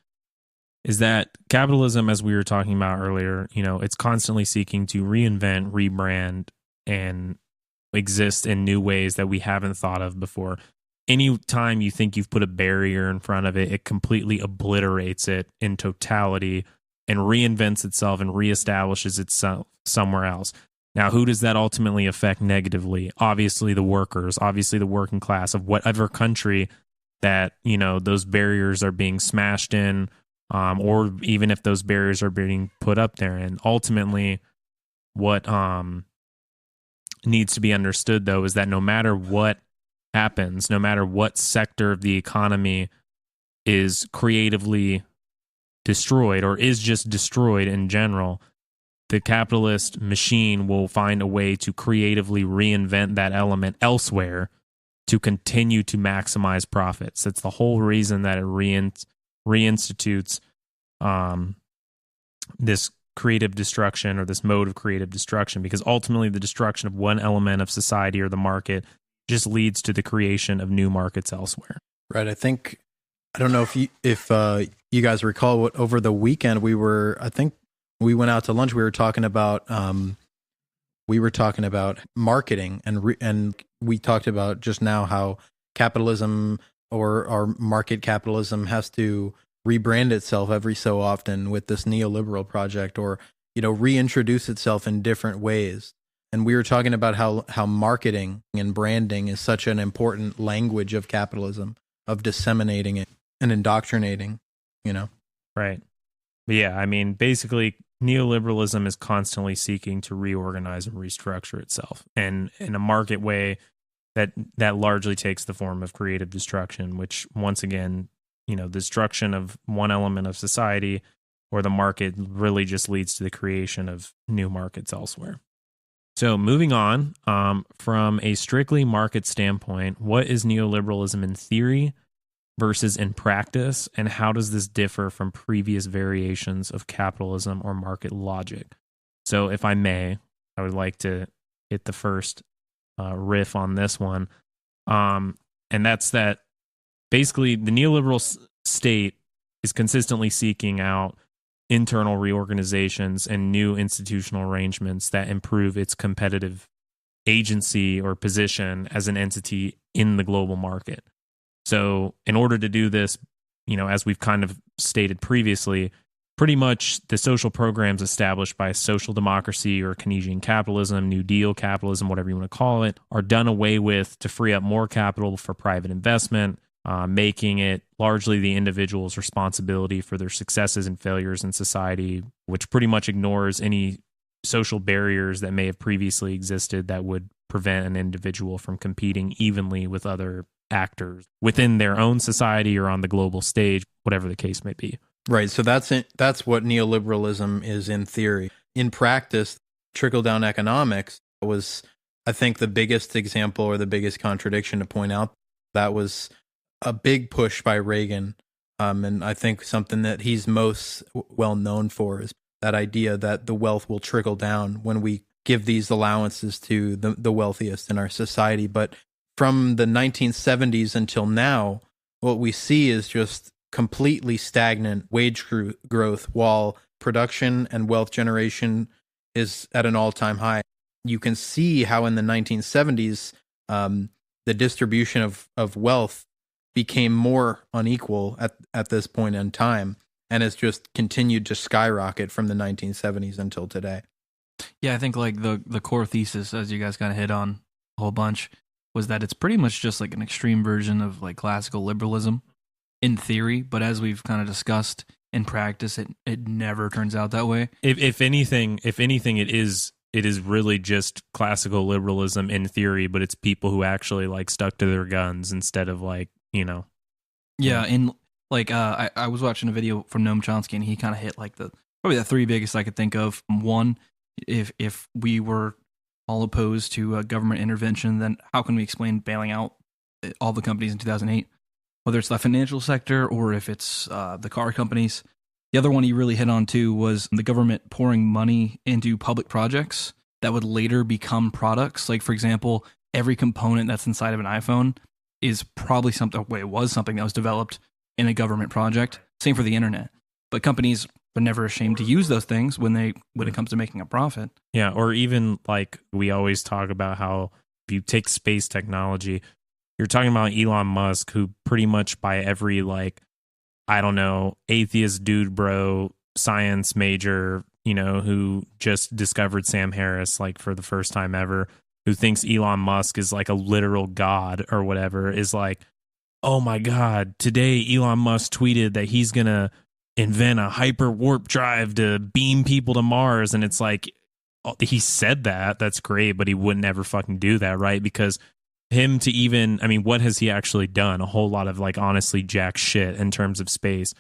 is that capitalism, as we were talking about earlier, it's constantly seeking to reinvent, rebrand, and exist in new ways that we haven't thought of before. Anytime you think you've put a barrier in front of it, it completely obliterates it in totality and reinvents itself and reestablishes itself somewhere else. Now, who does that ultimately affect negatively? Obviously, the workers, obviously the working class of whatever country that, those barriers are being smashed in, or even if those barriers are being put up there. And ultimately, what needs to be understood, though, is that no matter what happens, no matter what sector of the economy is creatively destroyed or is just destroyed in general, the capitalist machine will find a way to creatively reinvent that element elsewhere to continue to maximize profits. That's the whole reason that it reinstitutes this creative destruction or this mode of creative destruction, because ultimately the destruction of one element of society or the market just leads to the creation of new markets elsewhere. Right. I don't know if you guys recall what over the weekend we went out to lunch. We were talking about marketing and we talked about just now how capitalism or our market capitalism has to rebrand itself every so often with this neoliberal project, or reintroduce itself in different ways. And we were talking about how marketing and branding is such an important language of capitalism, of disseminating it and indoctrinating, Right. But yeah, I mean, basically neoliberalism is constantly seeking to reorganize and restructure itself, and in a market way that largely takes the form of creative destruction, which once again, the destruction of one element of society or the market really just leads to the creation of new markets elsewhere. So moving on, from a strictly market standpoint, what is neoliberalism in theory versus in practice, and how does this differ from previous variations of capitalism or market logic? So if I may, I would like to hit the first riff on this one, and that's that basically the neoliberal state is consistently seeking out internal reorganizations and new institutional arrangements that improve its competitive agency or position as an entity in the global market. So in order to do this, as we've kind of stated previously, pretty much the social programs established by social democracy or Keynesian capitalism, New Deal capitalism, whatever you want to call it, are done away with to free up more capital for private investment, making it largely the individual's responsibility for their successes and failures in society, which pretty much ignores any social barriers that may have previously existed that would prevent an individual from competing evenly with other actors within their own society or on the global stage, whatever the case may be. Right. So that's what neoliberalism is in theory. In practice, trickle-down economics was, I think, the biggest example or the biggest contradiction to point out. That was a big push by Reagan. And I think something that he's most well known for is that idea that the wealth will trickle down when we give these allowances to the wealthiest in our society. But from the 1970s until now, what we see is just completely stagnant wage growth while production and wealth generation is at an all-time high. You can see how in the 1970s, the distribution of wealth became more unequal at this point in time, and has just continued to skyrocket from the 1970s until today. Yeah, I think like the core thesis, as you guys kind of hit on a whole bunch, was that it's pretty much just like an extreme version of like classical liberalism in theory, but as we've kind of discussed, in practice, it never turns out that way. If anything, it is really just classical liberalism in theory, but it's people who actually like stuck to their guns instead of like, Yeah, and like I was watching a video from Noam Chomsky, and he kind of hit like probably the three biggest I could think of. One, if we were all opposed to government intervention, then how can we explain bailing out all the companies in 2008? Whether it's the financial sector or if it's the car companies. The other one he really hit on too was the government pouring money into public projects that would later become products. Like, for example, every component that's inside of an iPhone is probably it was something that was developed in a government project. Same for the internet. But companies were never ashamed to use those things when it comes to making a profit. Yeah, or even like we always talk about how if you take space technology, you're talking about Elon Musk, who pretty much by every atheist dude bro science major, who just discovered Sam Harris like for the first time ever, who thinks Elon Musk is like a literal god or whatever, is like, oh my God, today Elon Musk tweeted that he's going to invent a hyper warp drive to beam people to Mars. And it's like, he said that's great, but he wouldn't ever fucking do that, right? Because him to even, what has he actually done? A whole lot of like honestly jack shit in terms of space.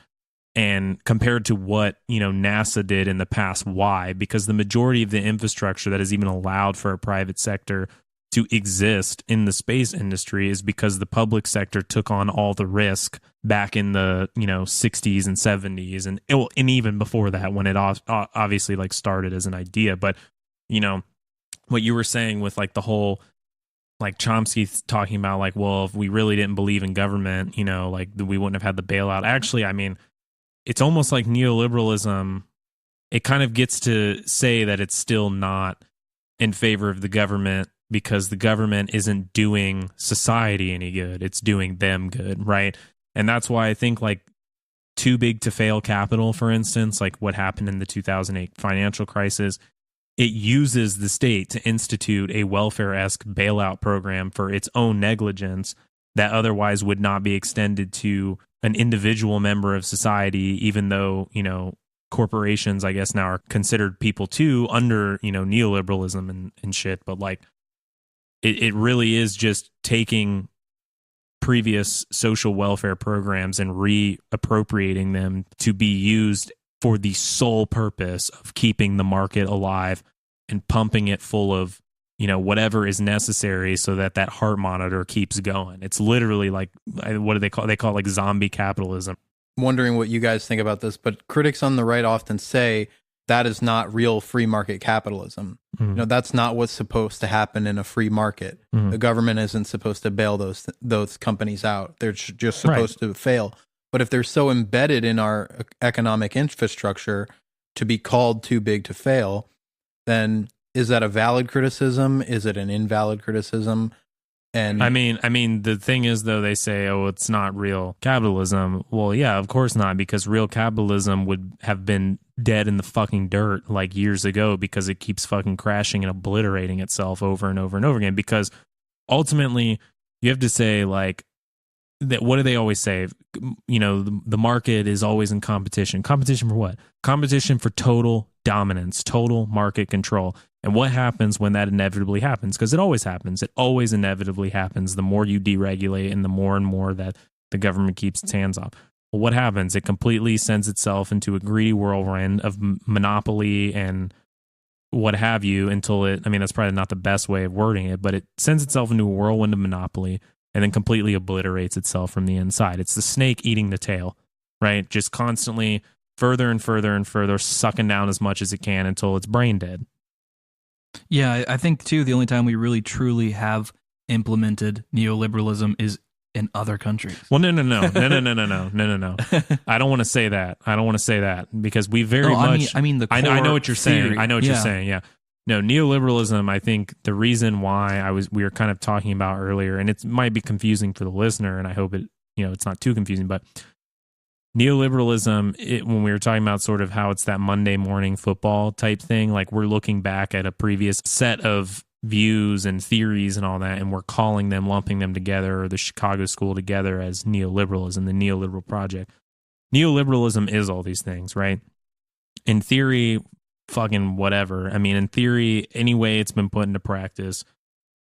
And compared to what, NASA did in the past, why? Because the majority of the infrastructure that is even allowed for a private sector to exist in the space industry is because the public sector took on all the risk back in the 60s and 70s and even before that, when it obviously like started as an idea. But what you were saying with like the whole like Chomsky talking about like, well, if we really didn't believe in government, like we wouldn't have had the bailout. Actually, it's almost like neoliberalism. It kind of gets to say that it's still not in favor of the government because the government isn't doing society any good. It's doing them good, right? And that's why I think like too big to fail capital, for instance, like what happened in the 2008 financial crisis, it uses the state to institute a welfare-esque bailout program for its own negligence that otherwise would not be extended to an individual member of society, even though, corporations, I guess, now are considered people too under, neoliberalism and shit. But like, it really is just taking previous social welfare programs and reappropriating them to be used for the sole purpose of keeping the market alive and pumping it full of, whatever is necessary so that heart monitor keeps going. It's literally like, what do they call it? They call it like zombie capitalism. Wondering what you guys think about this, but critics on the right often say that is not real free market capitalism. That's not what's supposed to happen in a free market. The government isn't supposed to bail those companies out. They're just supposed to fail. But if they're so embedded in our economic infrastructure to be called too big to fail, then is that a valid criticism? Is it an invalid criticism? And I mean, the thing is, though, they say, oh, it's not real capitalism. Well, yeah, of course not, because real capitalism would have been dead in the fucking dirt like years ago because it keeps fucking crashing and obliterating itself over and over and over again. Because ultimately, you have to say, like, that. What do they always say? The market is always in competition. Competition for what? Competition for total dominance, total market control. And what happens when that inevitably happens? Because it always happens. It always inevitably happens. The more you deregulate and the more that the government keeps its hands off. Well, what happens? It completely sends itself into a greedy whirlwind of monopoly and what have you until that's probably not the best way of wording it, but it sends itself into a whirlwind of monopoly and then completely obliterates itself from the inside. It's the snake eating the tail, right? Just constantly further and further and further sucking down as much as it can until it's brain dead. Yeah, I think, too, the only time we really truly have implemented neoliberalism is in other countries. Well, no. I don't want to say that. Because we very much... I mean the core I know what you're saying. theory. I know what you're saying, yeah. No, neoliberalism, I think the reason why we were kind of talking about earlier, and it might be confusing for the listener, and I hope it's not too confusing, but neoliberalism, when we were talking about sort of how it's that Monday morning football type thing, like we're looking back at a previous set of views and theories and all that, and we're lumping them together, or the Chicago school together as neoliberalism, the neoliberal project. Neoliberalism is all these things, right? In theory, fucking whatever. I mean, in theory, anyway it's been put into practice,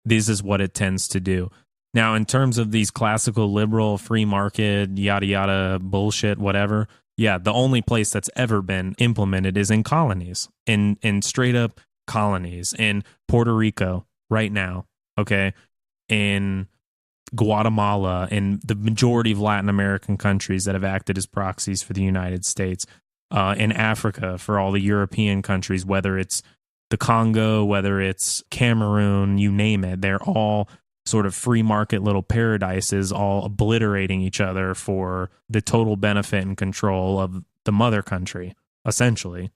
this is what it tends to do. Now, in terms of these classical liberal free market, yada, yada, bullshit, whatever, yeah, the only place that's ever been implemented is in colonies, in straight up colonies, in Puerto Rico right now, okay, in Guatemala, in the majority of Latin American countries that have acted as proxies for the United States, in Africa for all the European countries, whether it's the Congo, whether it's Cameroon, you name it, they're all sort of free market little paradises, all obliterating each other for the total benefit and control of the mother country, essentially.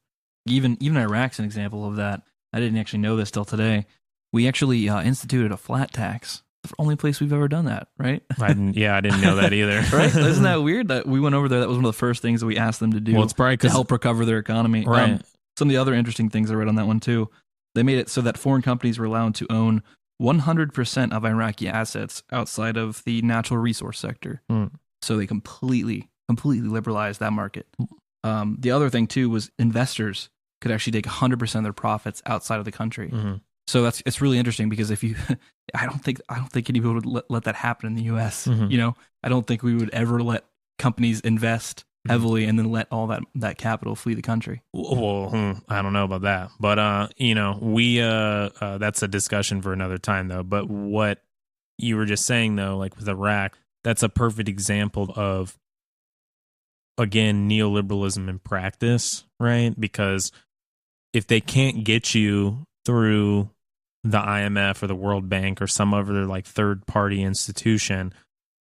Even Iraq's an example of that. I didn't actually know this till today. We actually instituted a flat tax. The only place we've ever done that, right? I didn't know that either. Right? Isn't that weird? That we went over there. That was one of the first things that we asked them to do. Well, it's probably to help recover their economy. Right. Some of the other interesting things I read on that one too. They made it so that foreign companies were allowed to own 100% of Iraqi assets outside of the natural resource sector. So they completely liberalized that market. The other thing too was investors could actually take 100% of their profits outside of the country. Mm-hmm. So it's really interesting because if you, I don't think anyone would let that happen in the U.S. Mm-hmm. I don't think we would ever let companies invest heavily and then let all that capital flee the country. Well, I don't know about that, but we that's a discussion for another time though. But what you were just saying though, like with Iraq, that's a perfect example of, again, neoliberalism in practice, right? Because if they can't get you through the IMF or the World Bank or some other like third party institution,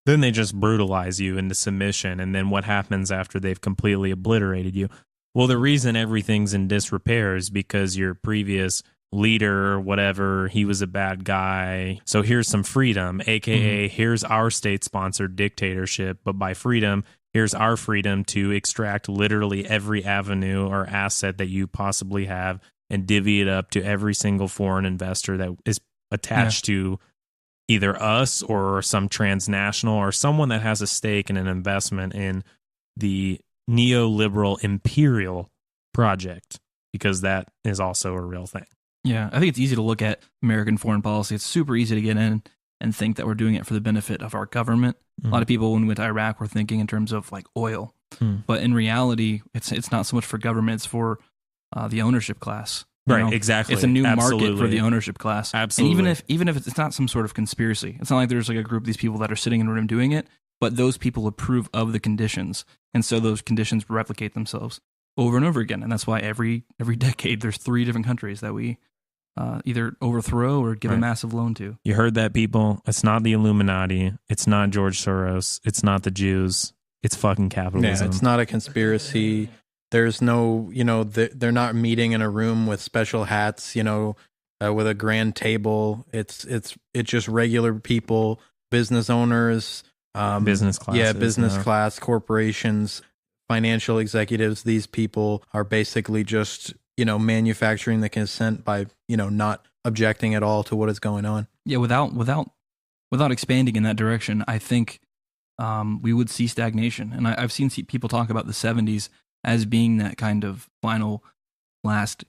then they just brutalize you into submission. And then what happens after they've completely obliterated you? Well, the reason everything's in disrepair is because your previous leader or whatever, he was a bad guy. So here's some freedom, aka here's our state-sponsored dictatorship. But by freedom, here's our freedom to extract literally every avenue or asset that you possibly have and divvy it up to every single foreign investor that is attached to either us or some transnational or someone that has a stake in an investment in the neoliberal imperial project, because that is also a real thing. Yeah, I think it's easy to look at American foreign policy. It's super easy to get in and think that we're doing it for the benefit of our government. A lot of people, when we went to Iraq, were thinking in terms of like oil. But in reality, it's not so much for government, it's for the ownership class. Right, exactly. It's a new market for the ownership class. Absolutely. And even if it's not some sort of conspiracy, it's not like there's like a group of these people that are sitting in a room doing it, but those people approve of the conditions. And so those conditions replicate themselves over and over again. And that's why every decade there's 3 different countries that we either overthrow or give a massive loan to. You heard that, people? It's not the Illuminati. It's not George Soros. It's not the Jews. It's fucking capitalism. Yeah, it's not a conspiracy. There's no, they're not meeting in a room with special hats, with a grand table. It's just regular people, business owners, business classes. Yeah, business class, corporations, financial executives. These people are basically just, manufacturing the consent by, not objecting at all to what is going on. Yeah, without expanding in that direction, I think we would see stagnation. And I've seen people talk about the 70s as being that kind of final last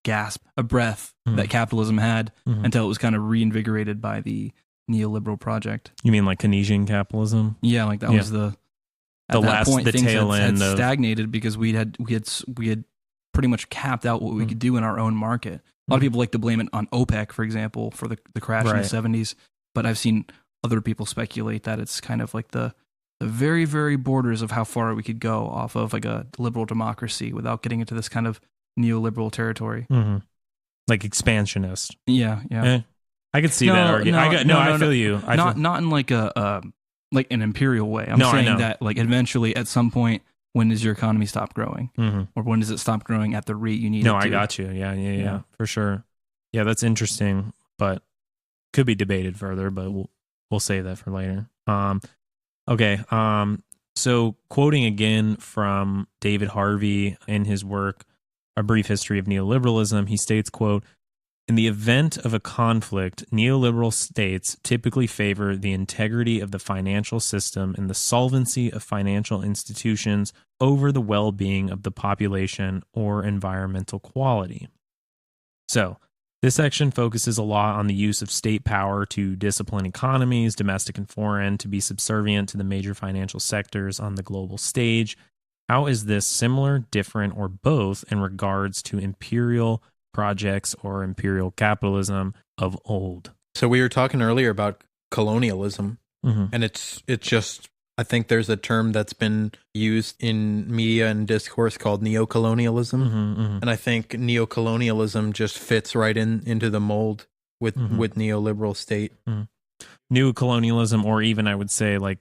gasp of breath that capitalism had until it was kind of reinvigorated by the neoliberal project. You mean like Keynesian capitalism? Yeah, like that was the last point, the things tail had end of stagnated because we had pretty much capped out what we could do in our own market. A lot of people like to blame it on OPEC, for example, for the crash in the 70s. But I've seen other people speculate that it's kind of like the very, very borders of how far we could go off of like a liberal democracy without getting into this kind of neoliberal territory. Like expansionist. Yeah. I could see that argument. I feel you. Not in like like an imperial way. I'm saying that like eventually at some point, when does your economy stop growing? Or when does it stop growing at the rate you need it to? I got you. Yeah, for sure. Yeah, that's interesting, but could be debated further, but we'll save that for later. Okay. So quoting again from David Harvey in his work, A Brief History of Neoliberalism, he states, quote, "In the event of a conflict, neoliberal states typically favor the integrity of the financial system and the solvency of financial institutions over the well-being of the population or environmental quality." So, this section focuses a lot on the use of state power to discipline economies, domestic and foreign, to be subservient to the major financial sectors on the global stage. How is this similar, different, or both in regards to imperial projects or imperial capitalism of old? So we were talking earlier about colonialism, and it's just, I think there's a term that's been used in media and discourse called neocolonialism, and I think neocolonialism just fits right into the mold with neoliberal state. Neocolonialism, or even I would say like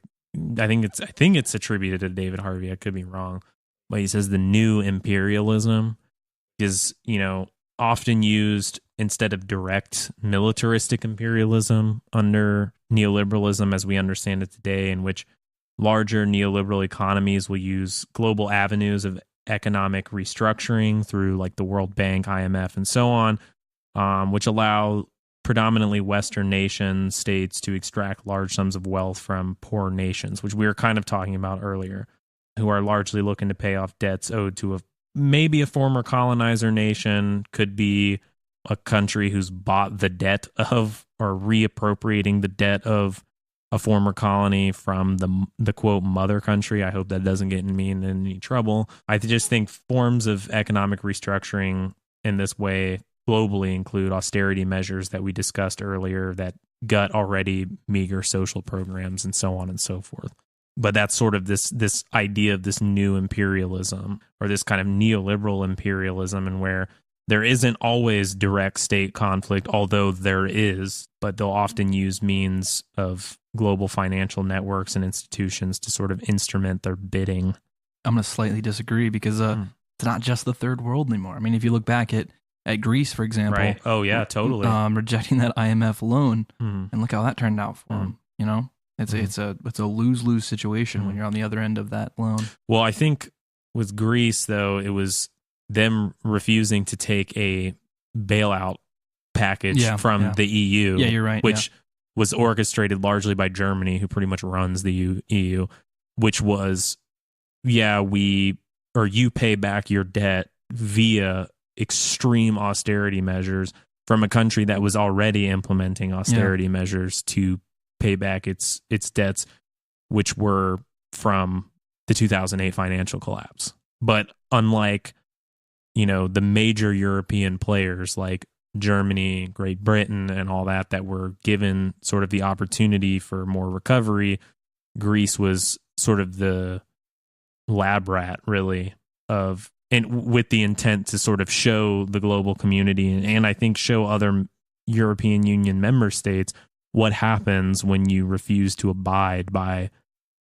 I think it's attributed to David Harvey. I could be wrong, but he says the new imperialism is often used instead of direct militaristic imperialism under neoliberalism as we understand it today, in which larger neoliberal economies will use global avenues of economic restructuring through like the World Bank, IMF, and so on, which allow predominantly Western nation states to extract large sums of wealth from poor nations, which we were kind of talking about earlier, who are largely looking to pay off debts owed to maybe a former colonizer nation, could be a country who's bought the debt of or reappropriating the debt of a former colony from the quote mother country. I hope that doesn't get me in any trouble. I just think forms of economic restructuring in this way globally include austerity measures that we discussed earlier that gut already meager social programs and so on and so forth. But that's sort of this idea of this new imperialism, or this kind of neoliberal imperialism, and where there isn't always direct state conflict, although there is, but they'll often use means of global financial networks and institutions to sort of instrument their bidding. I'm going to slightly disagree because it's not just the third world anymore. I mean, if you look back at Greece, for example. Right. Oh, yeah, totally. Rejecting that IMF loan, and look how that turned out for them, It's a lose-lose situation when you're on the other end of that loan. Well, I think with Greece, though, it was them refusing to take a bailout package from the EU. Yeah, you're right. Which was orchestrated largely by Germany, who pretty much runs the EU, which was, you pay back your debt via extreme austerity measures from a country that was already implementing austerity measures to pay back its debts, which were from the 2008 financial collapse. But unlike, the major European players like Germany, Great Britain, and all that were given sort of the opportunity for more recovery, Greece was sort of the lab rat, really, and with the intent to sort of show the global community and I think show other European Union member states what happens when you refuse to abide by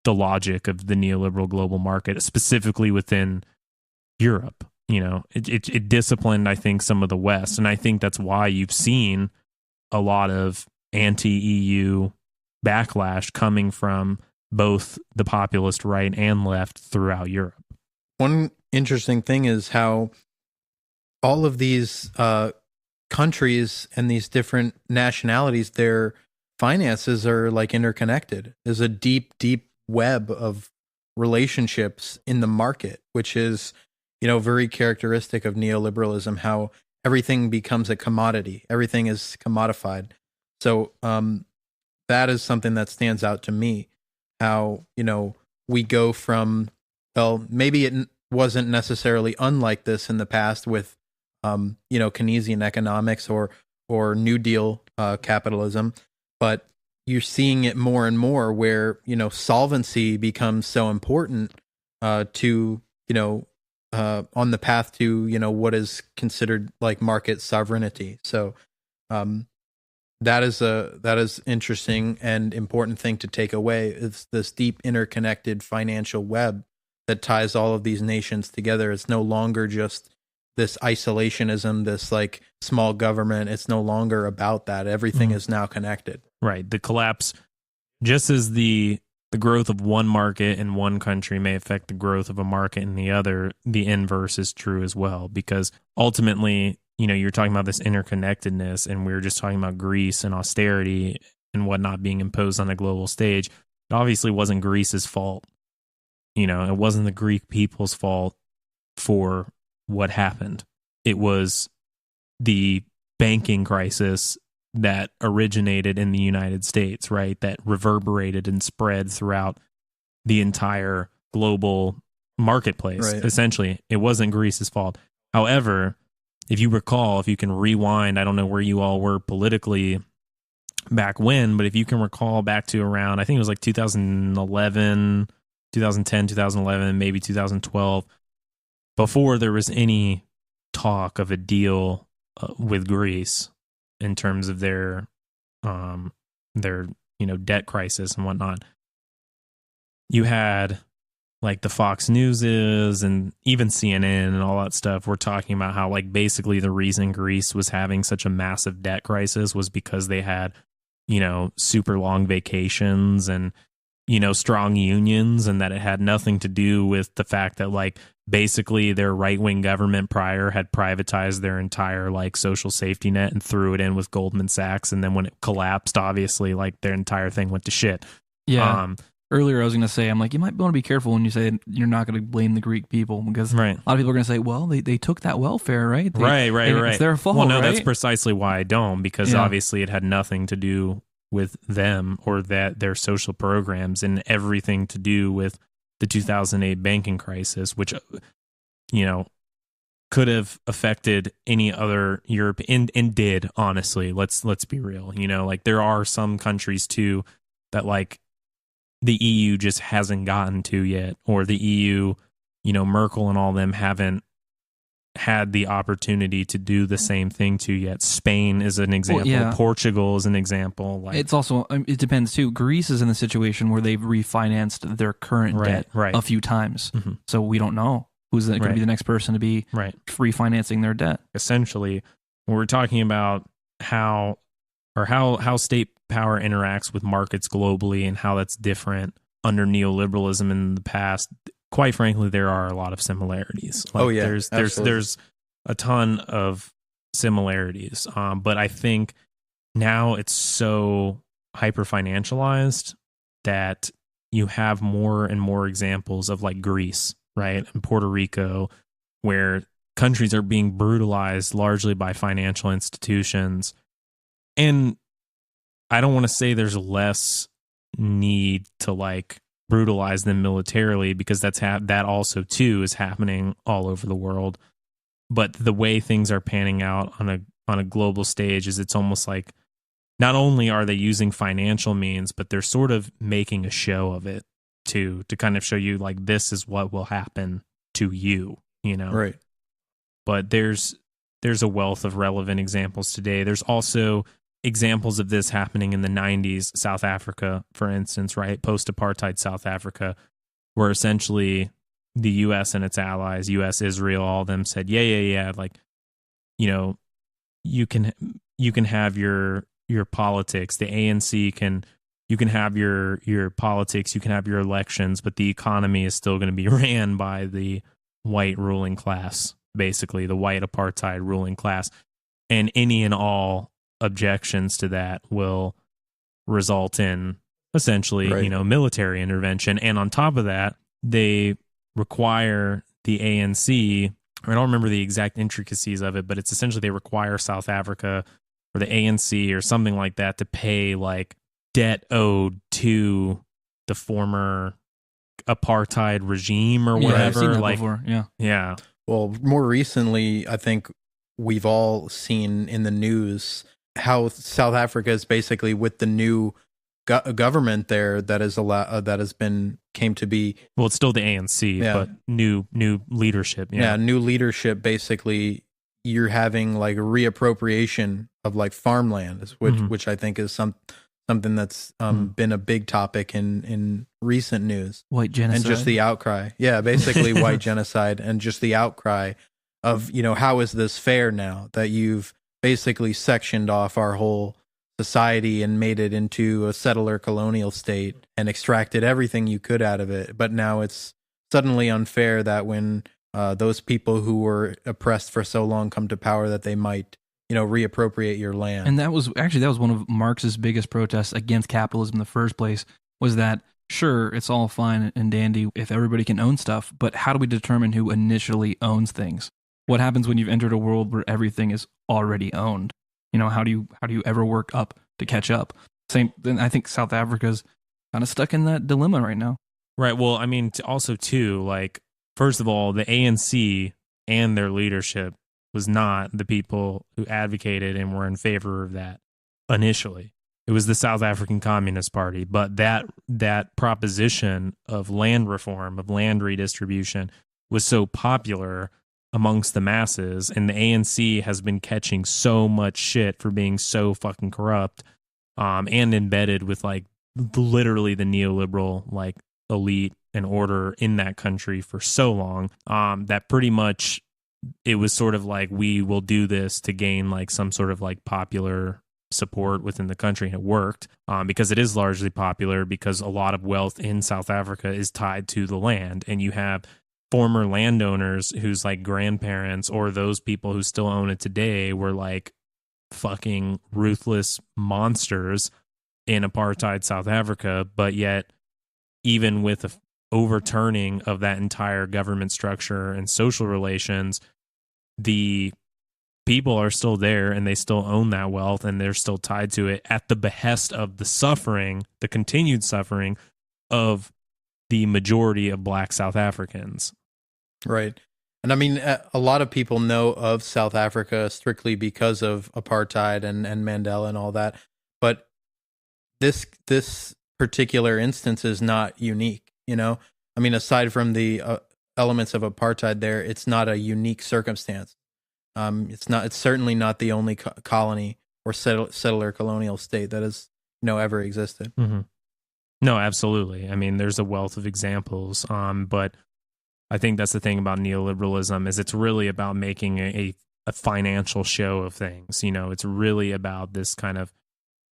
the logic of the neoliberal global market, specifically within Europe. It disciplined, I think, some of the West. And I think that's why you've seen a lot of anti-EU backlash coming from both the populist right and left throughout Europe. One interesting thing is how all of these countries and these different nationalities, their finances are like interconnected. There's a deep, deep web of relationships in the market, which is, very characteristic of neoliberalism, how everything becomes a commodity. Everything is commodified. So that is something that stands out to me, how, we go from, well, maybe it wasn't necessarily unlike this in the past with, Keynesian economics or New Deal capitalism, but you're seeing it more and more where, solvency becomes so important to, on the path to, what is considered like market sovereignty. So that is interesting and important thing to take away. It's this deep interconnected financial web that ties all of these nations together. It's no longer just this isolationism, this like small government. It's no longer about that. Everything is now connected. Right. The collapse, just as the growth of one market in one country may affect the growth of a market in the other, the inverse is true as well. Because ultimately, you're talking about this interconnectedness, and we were just talking about Greece and austerity and whatnot being imposed on a global stage. It obviously wasn't Greece's fault. It wasn't the Greek people's fault for what happened. It was the banking crisis that originated in the United States, right? That reverberated and spread throughout the entire global marketplace. Right. Essentially, it wasn't Greece's fault. However, if you recall, if you can rewind, I don't know where you all were politically back when, but if you can recall back to around, I think it was like 2011, 2010, 2011, maybe 2012, before there was any talk of a deal with Greece in terms of their debt crisis and whatnot. You had like the Fox Newses and even CNN and all that stuff were talking about how like basically the reason Greece was having such a massive debt crisis was because they had, super long vacations and, strong unions, and that it had nothing to do with the fact that like basically their right-wing government prior had privatized their entire like social safety net and threw it in with Goldman Sachs. And then when it collapsed, obviously like their entire thing went to shit. Yeah. Earlier I was going to say, I'm like, you might want to be careful when you say you're not going to blame the Greek people, because a lot of people are going to say, well, they took that welfare, right? Right. It's their fault. Well, no, right? That's precisely why I don't, because obviously it had nothing to do with them or that their social programs, and everything to do with the 2008 banking crisis, which, could have affected any other Europe and did, honestly. Let's be real. Like there are some countries too that like the EU just hasn't gotten to yet, or the EU, Merkel and all them haven't had the opportunity to do the same thing to yet. Spain is an example. Well, Portugal is an example. Like, it's also, it depends too. Greece is in the situation where they've refinanced their current debt a few times. Mm-hmm. So we don't know who's going to be the next person to be refinancing their debt. Essentially, when we're talking about how state power interacts with markets globally and how that's different under neoliberalism in the past, quite frankly, there are a lot of similarities. Like, there's a ton of similarities. But I think now it's so hyper financialized that you have more and more examples of like Greece, right, and Puerto Rico, where countries are being brutalized largely by financial institutions. And I don't want to say there's less need to like brutalize them militarily, because that also too is happening all over the world. But the way things are panning out on a global stage is it's almost like not only are they using financial means, but they're sort of making a show of it too, to kind of show you like this is what will happen to you, you know? Right. But there's a wealth of relevant examples today. There's also examples of this happening in the 90s, South Africa, for instance, right? Post-apartheid South Africa, where essentially the U.S. and its allies, U.S., Israel, all of them said, yeah, like, you know, you can have your politics. The ANC you can have your politics, you can have your elections, but the economy is still going to be ran by the white ruling class, basically the white apartheid ruling class. And any and all objections to that will result in essentially, Right. you know, military intervention. And on top of that, they require the ANC, I don't remember the exact intricacies of it, but it's essentially they require South Africa or the ANC or something like that to pay like debt owed to the former apartheid regime or Yeah, I've whatever. seen that Like, before. Yeah. yeah. Well, more recently, I think we've all seen in the news how South Africa is basically with the new government there that is came to be. Well, it's still the ANC, Yeah. but new leadership. Yeah, new leadership. Basically, you're having like a reappropriation of like farmland, which I think is something that's been a big topic in recent news. White genocide. And just the outcry. Yeah, basically white genocide, and just the outcry of, you know, how is this fair now that you've basically sectioned off our whole society and made it into a settler colonial state and extracted everything you could out of it. But now it's suddenly unfair that when those people who were oppressed for so long come to power, that they might, you know, reappropriate your land. And that was one of Marx's biggest protests against capitalism in the first place, was that, sure, it's all fine and dandy if everybody can own stuff, but how do we determine who initially owns things? What happens when you've entered a world where everything is already owned? You know, how do you ever work up to catch up? Then I think South Africa's kind of stuck in that dilemma right now. Right. Well, I mean, also too, like, first of all, the ANC and their leadership was not the people who advocated and were in favor of that initially. It was the South African Communist Party. But that proposition of land reform, of land redistribution, was so popular amongst the masses, and the ANC has been catching so much shit for being so fucking corrupt, and embedded with like literally the neoliberal like elite and order in that country for so long, that pretty much it was sort of like, we will do this to gain like some sort of like popular support within the country. And it worked, because it is largely popular, because a lot of wealth in South Africa is tied to the land, and you have former landowners whose like grandparents or those people who still own it today were like fucking ruthless monsters in apartheid South Africa. But yet, even with the overturning of that entire government structure and social relations, the people are still there and they still own that wealth, and they're still tied to it at the behest of the continued suffering of the majority of Black South Africans. Right. And I mean, a lot of people know of South Africa strictly because of apartheid and Mandela and all that. But this particular instance is not unique, you know? I mean, aside from the elements of apartheid there, it's not a unique circumstance. It's certainly not the only colony or settler colonial state that has, you know, ever existed. Mm-hmm. No, absolutely. I mean, there's a wealth of examples, but I think that's the thing about neoliberalism, is it's really about making a financial show of things. You know, it's really about this kind of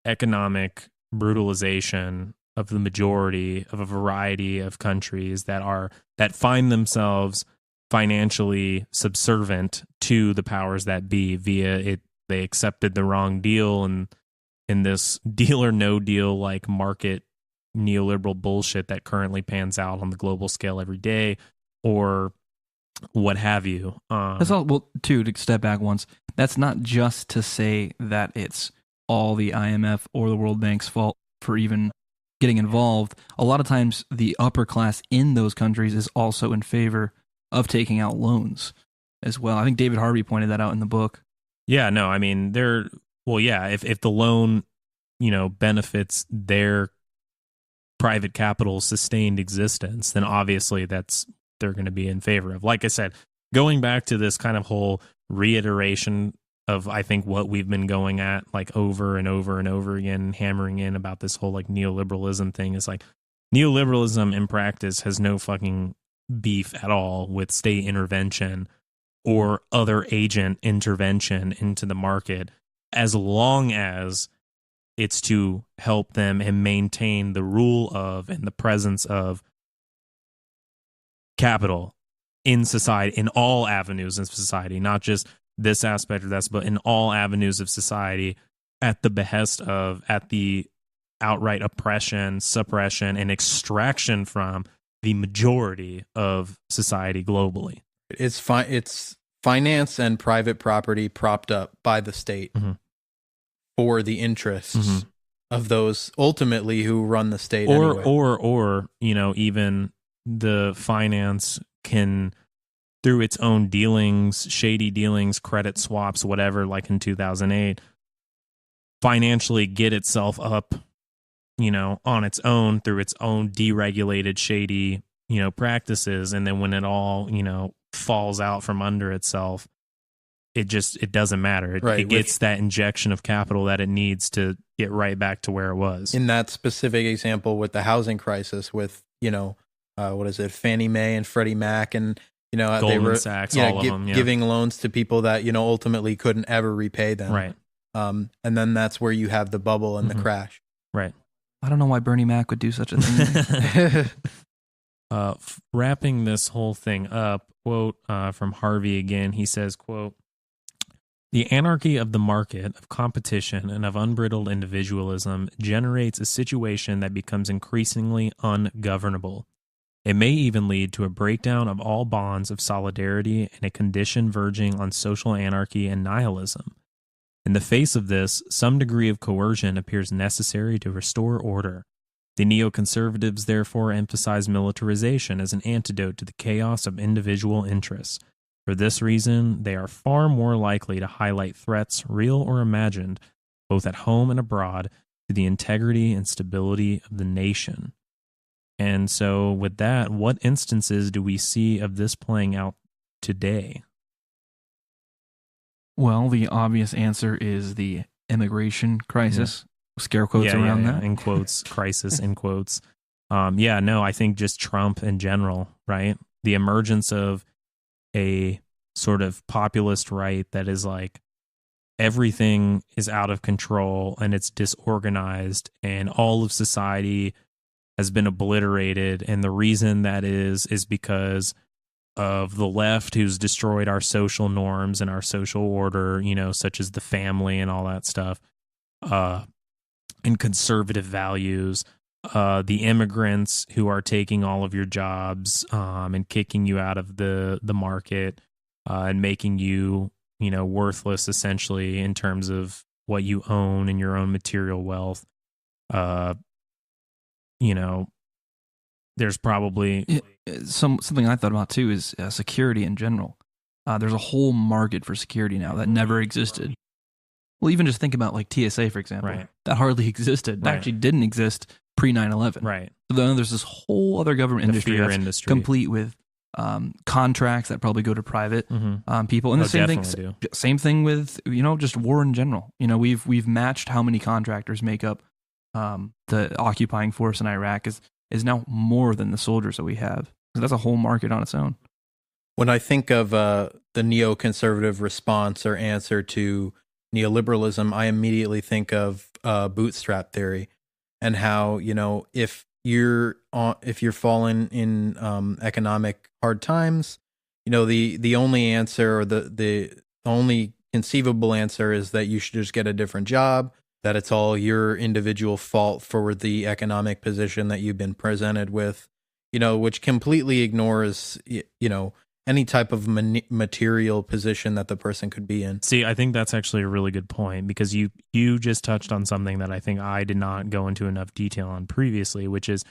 economic brutalization of the majority of a variety of countries that find themselves financially subservient to the powers that be via it. They accepted the wrong deal, and in this deal or no deal like market neoliberal bullshit that currently pans out on the global scale every day, or what have you. That's all. Well, too, to step back once, that's not just to say that it's all the IMF or the World Bank's fault for even getting involved. A lot of times, the upper class in those countries is also in favor of taking out loans as well. I think David Harvey pointed that out in the book. Yeah, no, I mean, if the loan, benefits their private capital sustained existence, then obviously they're going to be in favor of. Like I said, going back to this kind of whole reiteration of, I think, what we've been going at like over and over and over again, hammering in about this whole like neoliberalism thing, is like neoliberalism in practice has no fucking beef at all with state intervention or other agent intervention into the market, as long as it's to help them and maintain the rule of and the presence of capital in society, in all avenues of society, not just this aspect or that, but in all avenues of society, at the behest of, at the outright oppression, suppression, and extraction from the majority of society globally. It's finance and private property propped up by the state for the interests of those ultimately who run the state anyway. Or even the finance can, through its own dealings, shady dealings, credit swaps, whatever, like in 2008, financially get itself up, on its own through its own deregulated, shady, practices. And then when it all, falls out from under itself, it doesn't matter. It gets that injection of capital that it needs to get right back to where it was. In that specific example with the housing crisis with, Fannie Mae and Freddie Mac, and, Goldman they were Sachs, all of them, giving loans to people that, ultimately couldn't ever repay them. Right. And then that's where you have the bubble and the crash. Right. I don't know why Bernie Mac would do such a thing. Wrapping this whole thing up, quote from Harvey again, he says, quote, "The anarchy of the market, of competition, and of unbridled individualism generates a situation that becomes increasingly ungovernable. It may even lead to a breakdown of all bonds of solidarity and a condition verging on social anarchy and nihilism. In the face of this, some degree of coercion appears necessary to restore order. The neoconservatives therefore emphasize militarization as an antidote to the chaos of individual interests. For this reason, they are far more likely to highlight threats, real or imagined, both at home and abroad, to the integrity and stability of the nation." And so with that, what instances do we see of this playing out today? Well, the obvious answer is the immigration crisis. Scare quotes around that. In quotes, crisis, in quotes. I think just Trump in general, right? The emergence of a sort of populist right that is like, everything is out of control and it's disorganized and all of society has been obliterated. And the reason that is because of the left, who's destroyed our social norms and our social order, such as the family and all that stuff, and conservative values, the immigrants who are taking all of your jobs and kicking you out of the market and making you, worthless essentially in terms of what you own and your own material wealth. There's probably something I thought about too is security in general. There's a whole market for security now that never existed. Well, even just think about like TSA, for example. Right. That hardly existed. That actually didn't exist pre 9/11. Right. So then there's this whole other government industry fear that's industry. complete with contracts that probably go to private people. And the same thing with just war in general. We've matched how many contractors make up the occupying force in Iraq is now more than the soldiers that we have. So that's a whole market on its own. When I think of the neoconservative response or answer to neoliberalism, I immediately think of bootstrap theory and how, if you're fallen in economic hard times, the only answer, or the only conceivable answer, is that you should just get a different job, that it's all your individual fault for the economic position that you've been presented with, which completely ignores, any type of material position that the person could be in. See, I think that's actually a really good point, because you just touched on something that I think I did not go into enough detail on previously, which is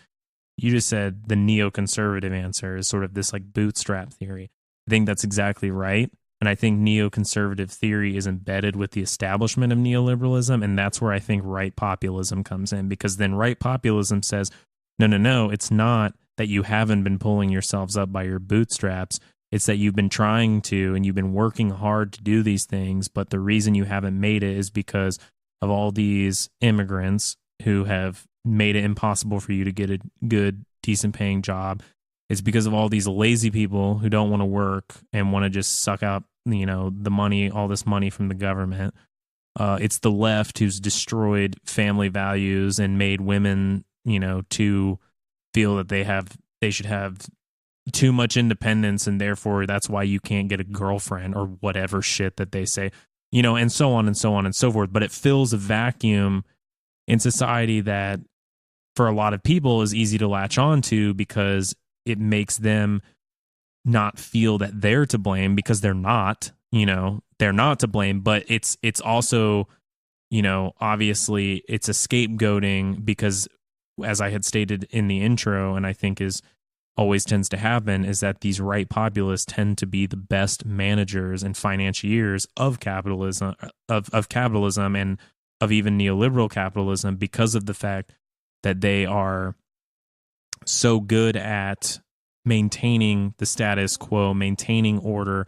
you just said the neoconservative answer is sort of this like bootstrap theory. I think that's exactly right. And I think neoconservative theory is embedded with the establishment of neoliberalism. And that's where I think right populism comes in, because then right populism says, no, it's not that you haven't been pulling yourselves up by your bootstraps. It's that you've been trying to, and you've been working hard to do these things. But the reason you haven't made it is because of all these immigrants who have made it impossible for you to get a good, decent paying job. It's because of all these lazy people who don't want to work and want to just suck out, the money, all this money from the government. It's the left who's destroyed family values and made women, to feel that they should have too much independence, and therefore that's why you can't get a girlfriend or whatever shit that they say, and so on and so on and so forth. But it fills a vacuum in society that for a lot of people is easy to latch on to, because it makes them not feel that they're to blame, because they're not to blame. But it's also, obviously it's a scapegoating, because as I had stated in the intro, and I think is always tends to happen, is that these right populists tend to be the best managers and financiers of capitalism, of capitalism and of even neoliberal capitalism, because of the fact that they are so good at maintaining the status quo, maintaining order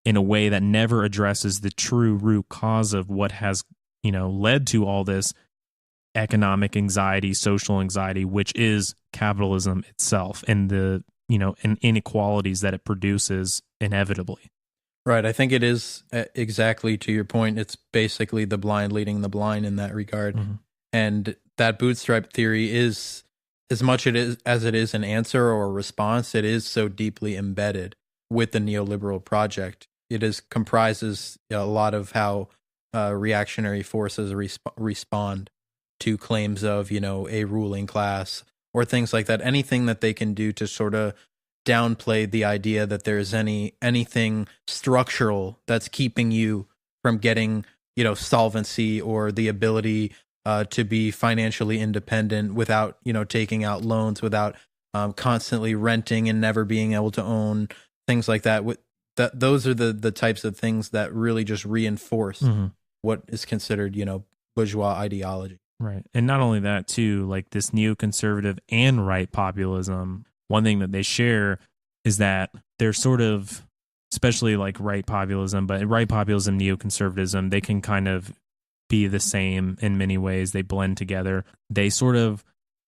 in a way that never addresses the true root cause of what has, led to all this economic anxiety, social anxiety, which is capitalism itself, and the, and inequalities that it produces inevitably. Right. I think it is exactly to your point. It's basically the blind leading the blind in that regard. Mm-hmm. And that bootstrap theory is, as much as it is an answer or a response, it is so deeply embedded with the neoliberal project. It comprises a lot of how reactionary forces respond to claims of, a ruling class or things like that. Anything that they can do to sort of downplay the idea that there's anything structural that's keeping you from getting, solvency or the ability to be financially independent without, taking out loans, without constantly renting and never being able to own, things like that. Those are the types of things that really just reinforce what is considered, bourgeois ideology. Right. And not only that, too, like this neoconservative and right populism, one thing that they share is that they're sort of, especially like right populism, but right populism, neoconservatism, they can kind of be the same in many ways. They blend together. They sort of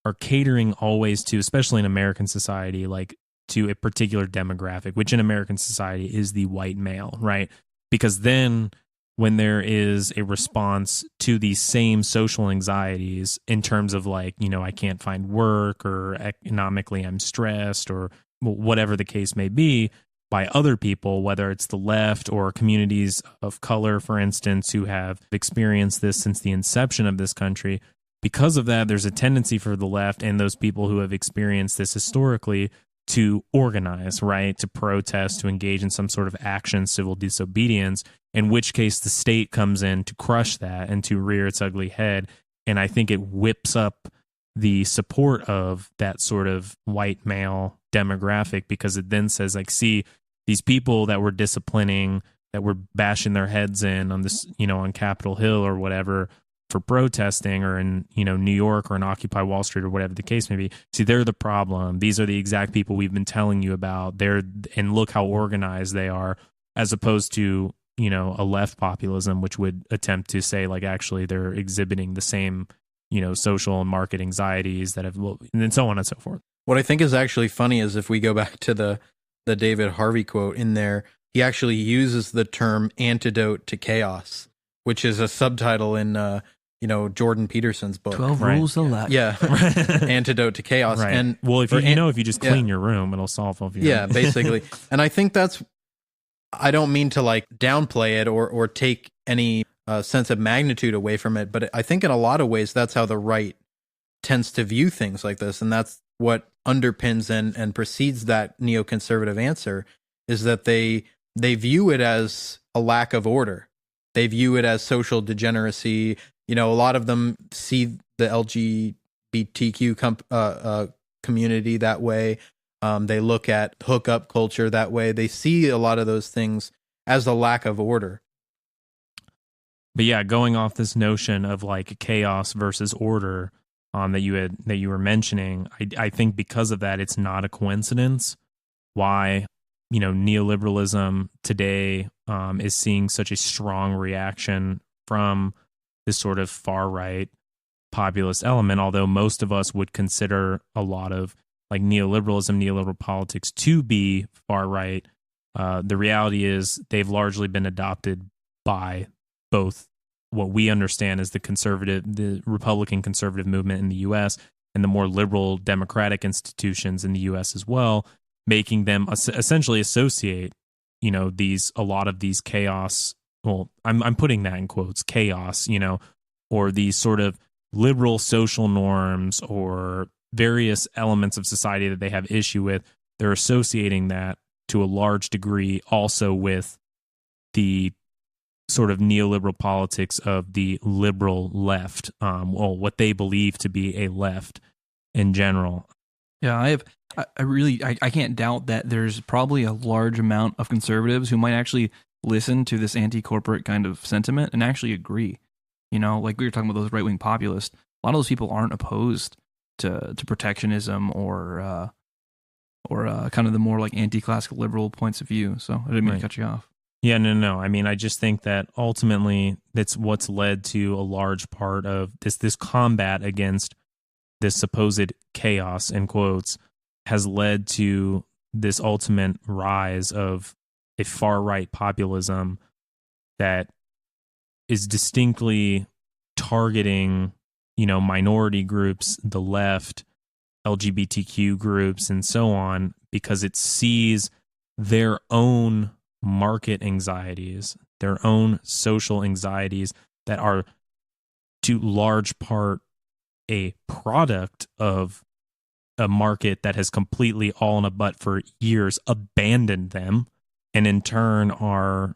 are catering always to, especially in American society, like to a particular demographic, which in American society is the white male, right? Because then when there is a response to these same social anxieties in terms of like, I can't find work, or economically I'm stressed, or whatever the case may be, by other people, whether it's the left or communities of color, for instance, who have experienced this since the inception of this country. Because of that, there's a tendency for the left and those people who have experienced this historically to organize, right? To protest, to engage in some sort of action, civil disobedience, in which case the state comes in to crush that and to rear its ugly head. And I think it whips up the support of that sort of white male demographic, because it then says, like, see, these people that we're disciplining, that we're bashing their heads in on this, on Capitol Hill or whatever for protesting, or in, New York or in Occupy Wall Street or whatever the case may be. See, they're the problem. These are the exact people we've been telling you about. And look how organized they are, as opposed to, a left populism, which would attempt to say, like, actually they're exhibiting the same, social and market anxieties that have, and then so on and so forth. What I think is actually funny is if we go back to the David Harvey quote in there, he actually uses the term antidote to chaos, which is a subtitle in, Jordan Peterson's book. 12 Rules of Life. Yeah. Antidote to chaos. Right. And well, if you just clean your room, it'll solve all of your Yeah, basically. And I think I don't mean to like downplay it or take any sense of magnitude away from it, but I think in a lot of ways that's how the right tends to view things like this, and that's what underpins and precedes that neoconservative answer, is that they view it as a lack of order. They view it as social degeneracy. A lot of them see the LGBTQ community that way. They look at hookup culture that way. They see a lot of those things as a lack of order. But yeah, going off this notion of like chaos versus order that you were mentioning, I think because of that, it's not a coincidence why neoliberalism today is seeing such a strong reaction from this sort of far right populist element. Although most of us would consider a lot of like neoliberal politics to be far right, the reality is they've largely been adopted by both what we understand as the Republican conservative movement in the U.S. and the more liberal democratic institutions in the U.S. as well, making them essentially associate, a lot of these chaos. Well, I'm putting that in quotes, chaos, or these sort of liberal social norms or various elements of society that they have issue with. They're associating that to a large degree also with the sort of neoliberal politics of the liberal left, what they believe to be a left in general. Yeah, I can't doubt that there's probably a large amount of conservatives who might actually listen to this anti-corporate kind of sentiment and actually agree. Like we were talking about those right-wing populists, a lot of those people aren't opposed to protectionism or kind of the more like anti-classical liberal points of view. So I didn't mean to cut you off. Yeah, no. I mean, I just think that ultimately that's what's led to a large part of this combat against this supposed chaos, in quotes, has led to this ultimate rise of a far-right populism that is distinctly targeting, minority groups, the left, LGBTQ groups, and so on, because it sees their own market anxieties, their own social anxieties that are to large part a product of a market that has completely all in a butt for years abandoned them, and in turn are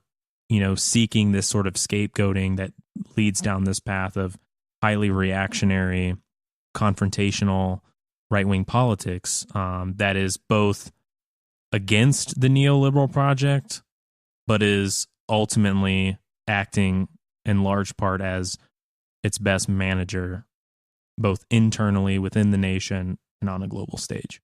seeking this sort of scapegoating that leads down this path of highly reactionary, confrontational right-wing politics that is both against the neoliberal project but is ultimately acting in large part as its best manager, both internally within the nation and on a global stage.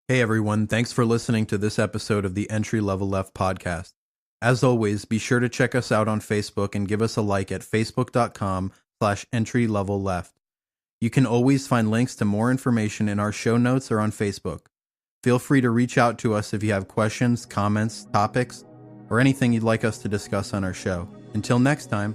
Hey everyone, thanks for listening to this episode of the Entry Level Left podcast. As always, be sure to check us out on Facebook and give us a like at facebook.com/entrylevelleft. You can always find links to more information in our show notes or on Facebook. Feel free to reach out to us if you have questions, comments, topics, or anything you'd like us to discuss on our show. Until next time,